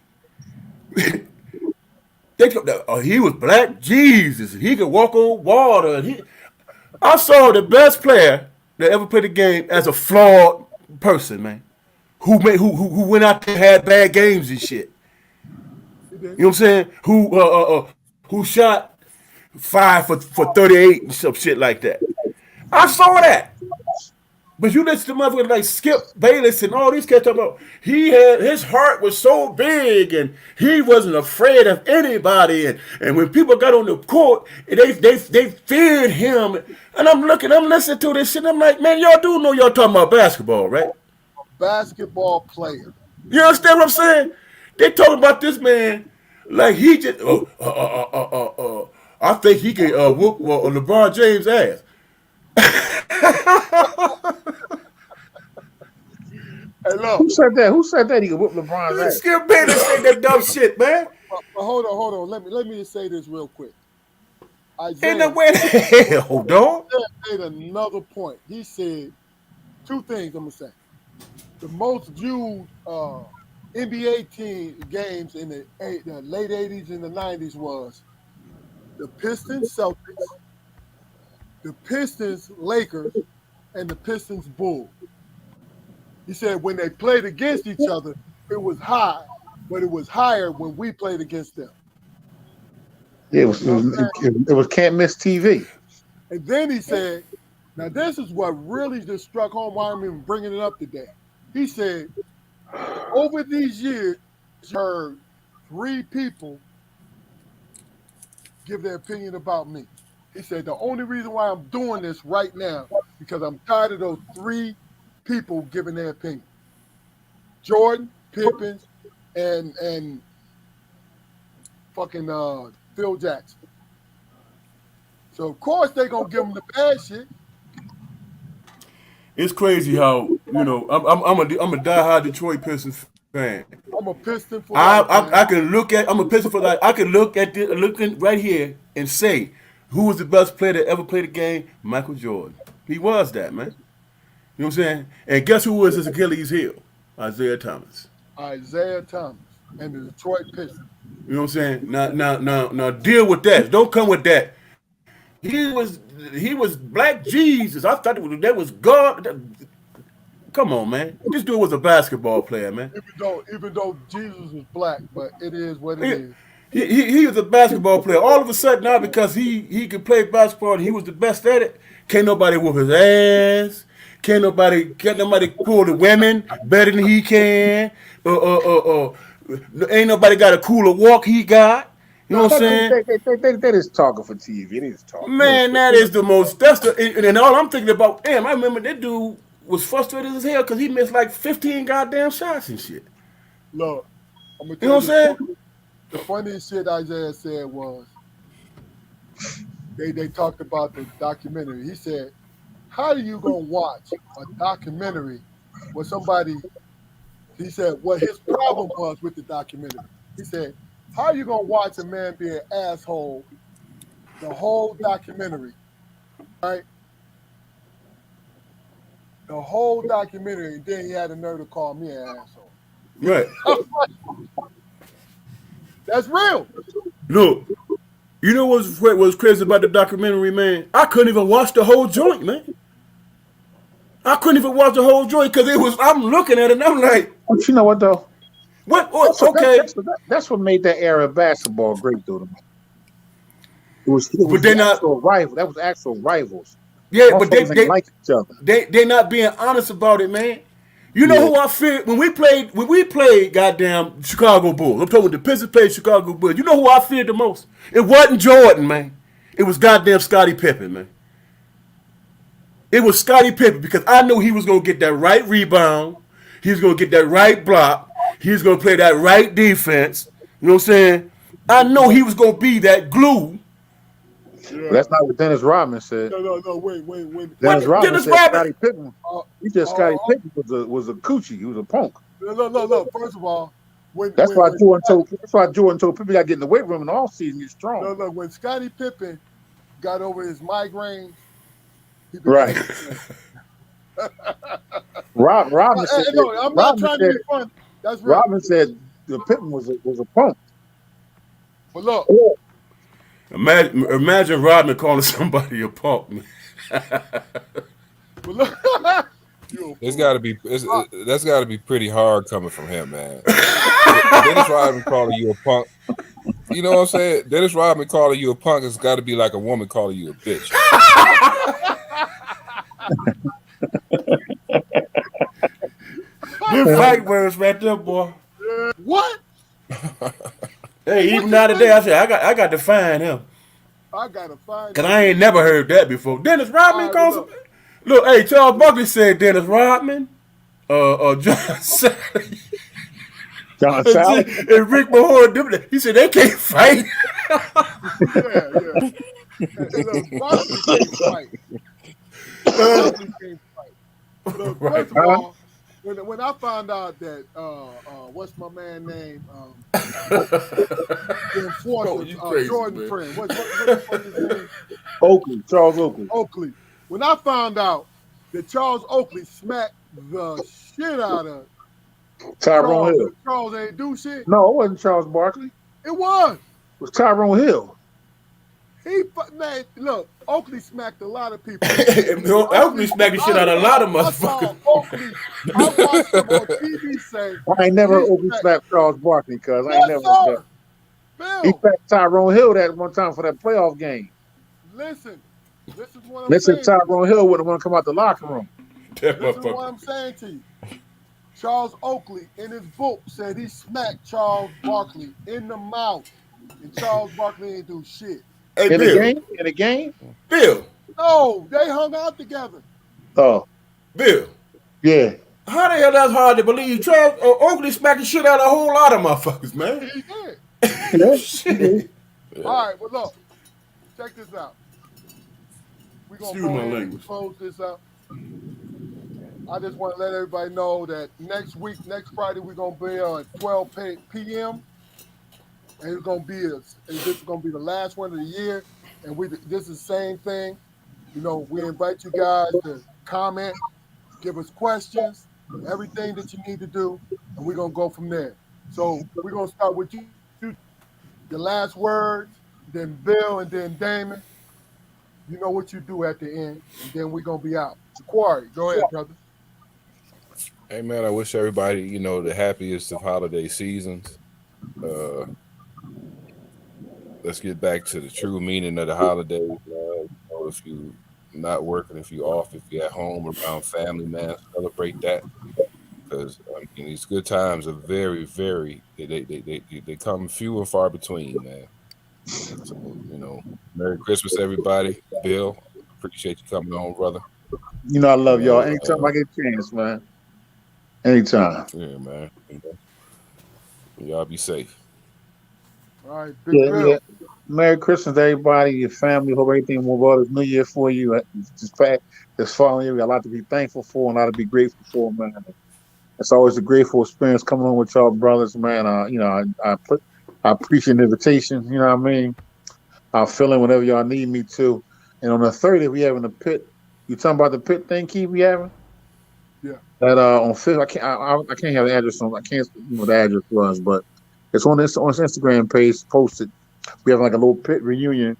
He was black. Jesus, he could walk on water. I saw the best player that ever played the game as a flawed person, man. Who went out there and had bad games and shit. You know what I'm saying? Who shot 5 for 38 and some shit like that. I saw that. But you listen to motherfuckers like Skip Bayless and all these cats talking about his heart was so big and he wasn't afraid of anybody, and when people got on the court, they feared him. And I'm listening to this shit, and I'm like, man, y'all do know y'all talking about basketball, right? Basketball player. You understand what I'm saying? They talking about this man like he just I think he can whoop LeBron James' ass. Hey, look. Who said that? Who said that he could whoop LeBron's ass? Skip Bayless say that dumb shit, man. But hold on. Let me just say this real quick. Ain't no way in hell, dog. Made another point. He said 2 things. I'm gonna say. The most viewed NBA team games in the late 80s and the 90s was the Pistons Celtics, the Pistons Lakers, and the Pistons Bulls. He said when they played against each other, it was high, but it was higher when we played against them. Yeah, it was can't miss TV. And then he said, now this is what really just struck home why I'm even bringing it up today. He said, over these years, I heard 3 people give their opinion about me. He said, the only reason why I'm doing this right now because I'm tired of those 3 people giving their opinion. Jordan, Pippen, and fucking Phil Jackson. So of course they're gonna give them the bad shit. It's crazy how I'm a diehard Detroit Pistons fan. I'm a Piston for I can look at I'm a Piston for life. I can looking right here and say who was the best player that ever played the game? Michael Jordan. He was that, man. You know what I'm saying? And guess who was his Achilles heel? Isaiah Thomas. Isaiah Thomas and the Detroit Pistons. You know what I'm saying? Now deal with that. Don't come with that. He was Black Jesus. I thought that was God. Come on, man. This dude was a basketball player, man. Even though Jesus was black, but it is what it is. He was a basketball player. All of a sudden now, because he could play basketball and he was the best at it, can't nobody whoop his ass. Can't nobody pull the women better than he can. Ain't nobody got a cooler walk he got. You know what I'm saying? They just talking for TV. They just talking. Man, that is the most. That's the. And all I'm thinking about. Damn, I remember that dude was frustrated as hell because he missed like 15 goddamn shots and shit. Look, I'm gonna You know what I'm saying? the funniest shit Isaiah said was they talked about the documentary. He said, "How are you gonna watch a documentary with somebody?" He said, "What his problem was with the documentary." He said, "How are you gonna watch a man be an asshole the whole documentary, right? The whole documentary, and then he had the nerve to call me an asshole." Right. That's real. Look, you know what's crazy about the documentary, man? I couldn't even watch the whole joint, man. I couldn't even watch the whole joint because I'm looking at it and I'm like, But you know what though? what? Okay, Okay. that's what made that era of basketball great, though. To me. It was But they're not. actual rival. That was actual rivals. Yeah, but Motherfuckers ain't like each other. they're not being honest about it, man. You know Yeah. who I feared when we played goddamn Chicago Bulls. I'm talking when the Pistons played Chicago Bulls. You know who I feared the most? It wasn't Jordan, man. It was goddamn Scottie Pippen, man. It was Scottie Pippen because I knew he was gonna get that right rebound. He was gonna get that right block. He was gonna play that right defense. You know what I'm saying? I know he was gonna be that glue. Yeah. That's not what Dennis Rodman said. No, wait. Dennis Rodman Dennis said Rodman- Scottie Pippen. He said Scottie Pippen was a coochie. He was a punk. No. First of all, That's why Jordan told Pippen got to get in the weight room in the off season, get strong. No, when Scottie Pippen got over his migraine, he became Right. Rodman said. No, I'm not trying to be funny. That's real. Rodman said the Pippen was a punk. But look, Imagine Rodman calling somebody a punk, man. but look. That's got to be pretty hard coming from him, man. Dennis Rodman calling you a punk. You know what I'm saying? Dennis Rodman calling you a punk has got to be like a woman calling you a bitch. Good fight words right there, boy. What? Hey, even now today, I said I got to find him I gotta find. because I ain't never heard that before. Dennis Rodman All right, calls him. Look, hey, Charles Barkley said Dennis Rodman, John Sally, John Sally. and Rick Mahorn. He said they can't fight. Yeah. Look, Bobby can't fight. Bobby can't fight. Look, Right. first of all, when I found out that what's my man name? The enforcer, you crazy, Jordan man. friend. What's his name? Charles Oakley. Oakley. When I found out that Charles Oakley smacked the shit out of Tyrone Hill. Charles ain't do shit. No, it wasn't Charles Barkley. It was. It was Tyrone Hill. Man, look, Oakley smacked a lot of people. Oakley smacking shit out of a lot of motherfuckers. I watched him on TV say, I ain't never heard He Oakley smacked- slap Charles Barkley, cuz I yes, ain't never heard sir. that. He Bill, slapped Tyrone Hill that one time for that playoff game. listen. This is what I'm Listen, saying. Tyrone Hill wouldn't want to come out the locker room. That This is what motherfucker. I'm saying to you. Charles Oakley, in his book, said he smacked Charles Barkley in the mouth, and Charles Barkley ain't do shit. Hey, In Bill. the game? In the game? Bill. No, they hung out together. Oh, Bill. yeah. How the hell that's hard to believe? Charles Oakley smacking shit out of a whole lot of motherfuckers, man. He did. Yeah. Shit. All right, well, look, check this out. We're going Excuse my to language. close this up. I just want to let everybody know that next Friday, we're going to be on 12 p.m. And it's going to be this is going to be the last one of the year. And this is the same thing. You know, we invite you guys to comment, give us questions, everything that you need to do, and we're going to go from there. So we're going to start with you, the last words, then Bill, and then Damon. You know what you do at the end, and then we're going to be out. Quarry, go ahead, brother. Hey man, I wish everybody, the happiest of holiday seasons. let's get back to the true meaning of the holidays, man. You know, if you not working, if you off, if you're at home around family, man, celebrate that. Because these good times are very, very they come few and far between, man. So, you know, Merry Christmas, everybody. Bill, appreciate you coming on, brother. You know, I You love y'all. know, Anytime I get a chance, man. Anytime. yeah, man. You know, y'all be safe. All right, Big Yeah, Bill. yeah. Merry Christmas, everybody, your family. Hope everything will well this New Year for you. Just fact, this following year, we got a lot to be thankful for and a lot to be grateful for, man. It's always a grateful experience coming on with y'all brothers, man. You know, I appreciate the invitation. You know what I mean? I'll fill in whenever y'all need me to. And on the 30th, we having the pit. You talking about the pit thing, Keith? We having Yeah. that on fifth. I can't have the address on. I can't what the address was, but it's on this Instagram page posted. We have like a little pit reunion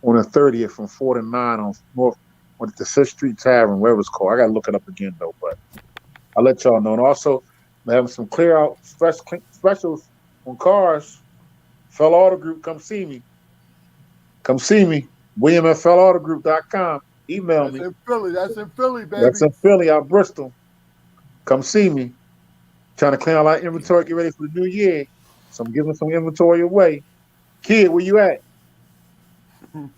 on the 30th from 4 to 9 on North on the Fifth Street Tavern, wherever it's called. I gotta look it up again though, but I'll let y'all know. And also, we're having some clear out specials on cars. Fellow Auto Group, come see me. Come see me. William at fellowautogroup.com. Email That's me. in Philly. That's in Philly, baby. That's in Philly, out Bristol. Come see me. Trying to clean out our inventory, get ready for the new year. So I'm giving some inventory away. Kid, where you at? look,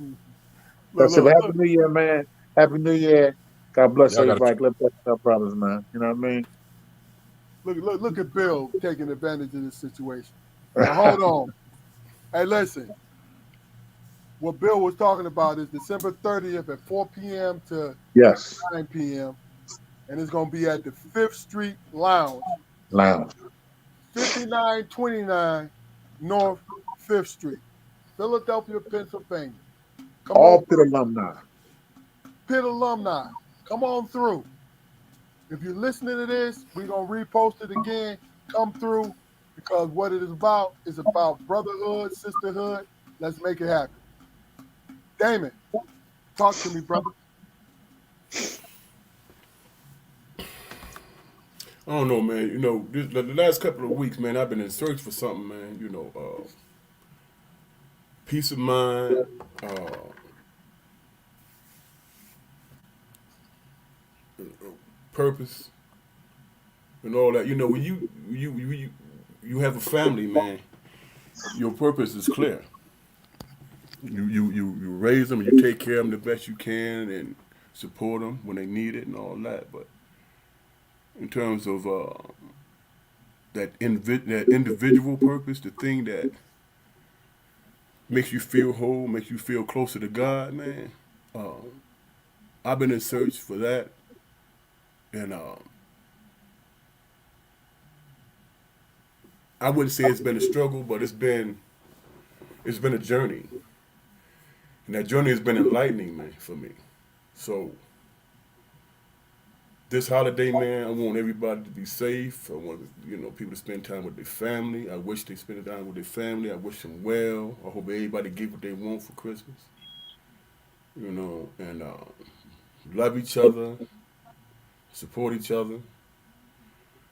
That's it. look, Happy look, New Year, man. Happy New Year. God bless Y'all got everybody. to God bless our brothers, man. You know what I mean? look at Bill taking advantage of this situation. Now, hold on. Hey, listen. What Bill was talking about is December 30th at 4 p.m. to Yes. 9 p.m. And it's going to be at the 5th Street Lounge, Lounge. 5929 North 5th Street, Philadelphia, Pennsylvania. Come on All pit through. alumni. Pitt alumni. Come on through. If you're listening to this, we're going to repost it again. Come through because what it is about brotherhood, sisterhood. Let's make it happen. Damon, talk to me, brother. I don't know, man. You know, the last couple of weeks, man, I've been in search for something, man. You know, peace of mind, purpose, and all that. You know, when you have a family, man, your purpose is clear. You raise them, and you take care of them the best you can, and support them when they need it, and all that. But in terms of that individual purpose, the thing that makes you feel whole, makes you feel closer to God, man. I've been in search for that, and I wouldn't say it's been a struggle, but it's been a journey, and that journey has been enlightening, man, for me. So this holiday, man, I want everybody to be safe. I want people to spend time with their family. I wish they spend time with their family. I wish them well. I hope everybody get what they want for Christmas. And love each other, support each other,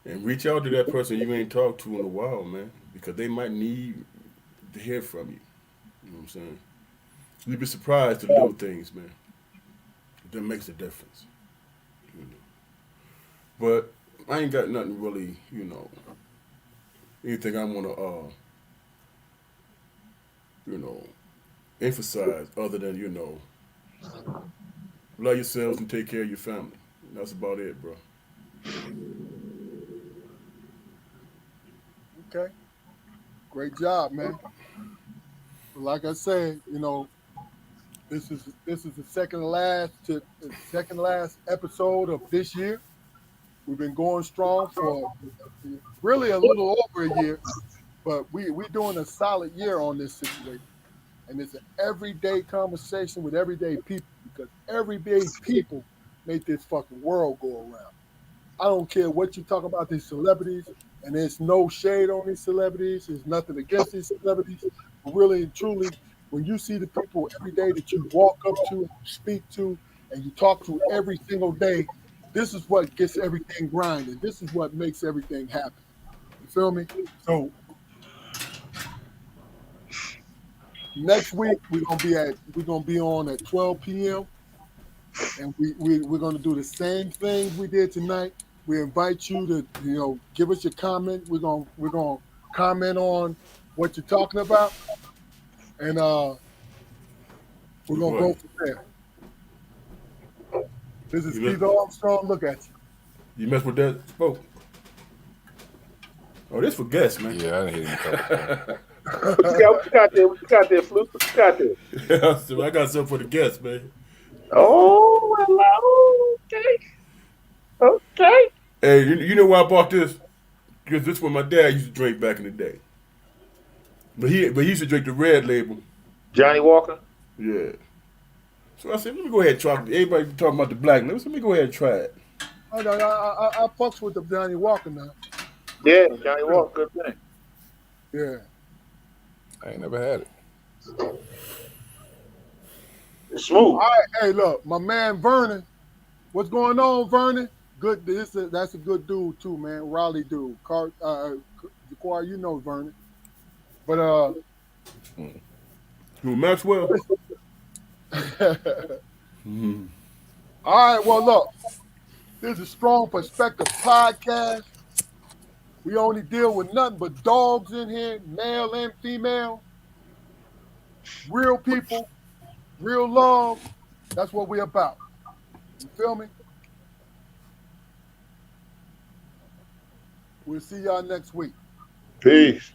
and reach out to that person you ain't talked to in a while, man, because they might need to hear from you. You know what I'm saying? You'd be surprised at little things, man. That makes a difference. You know. But I ain't got nothing really, anything I want to, emphasize other than, love yourselves and take care of your family. That's about it, bro. Okay. Great job, man. But like I said, this is the second last episode of this year. We've been going strong for really a little over a year, but we're doing a solid year on this situation. And it's an everyday conversation with everyday people because everyday people make this fucking world go around. I don't care what you talk about these celebrities, and there's no shade on these celebrities. There's nothing against these celebrities. But really and truly, when you see the people every day that you walk up to, and speak to, and you talk to every single day, this is what gets everything grinding. This is what makes everything happen. You feel me? So Next week we're gonna be on at 12 p.m. and we're gonna do the same thing we did tonight. We invite you to give us your comment. We're gonna comment on what you're talking about, and we're gonna go from there. This is Steve Armstrong. Look at you. You mess with that spoke. Oh, this for guests, man. Yeah, I didn't hear you. What you got there? What you got there, Fluke? What you got there? So I got something for the guests, man. Oh, hello. Okay. Hey, you know why I bought this? Because this is what my dad used to drink back in the day. But he used to drink the red label. Johnny Walker. Yeah. So I said, let me go ahead and try it. Everybody talking about the black label. So let me go ahead and try it. I fucks with the Johnny Walker now. Yeah, Johnny Walker, good thing. Yeah. I ain't never had it. It's smooth. All right, hey, look, my man Vernon. What's going on, Vernon? Good. That's a good dude too, man. Raleigh dude. Jaquar, you know Vernon. But Who, Maxwell? All right, well, look, this is Strong Perspective Podcast. We only deal with nothing but dogs in here, male and female. Real people, real love. That's what we're about. You feel me? We'll see y'all next week. Peace.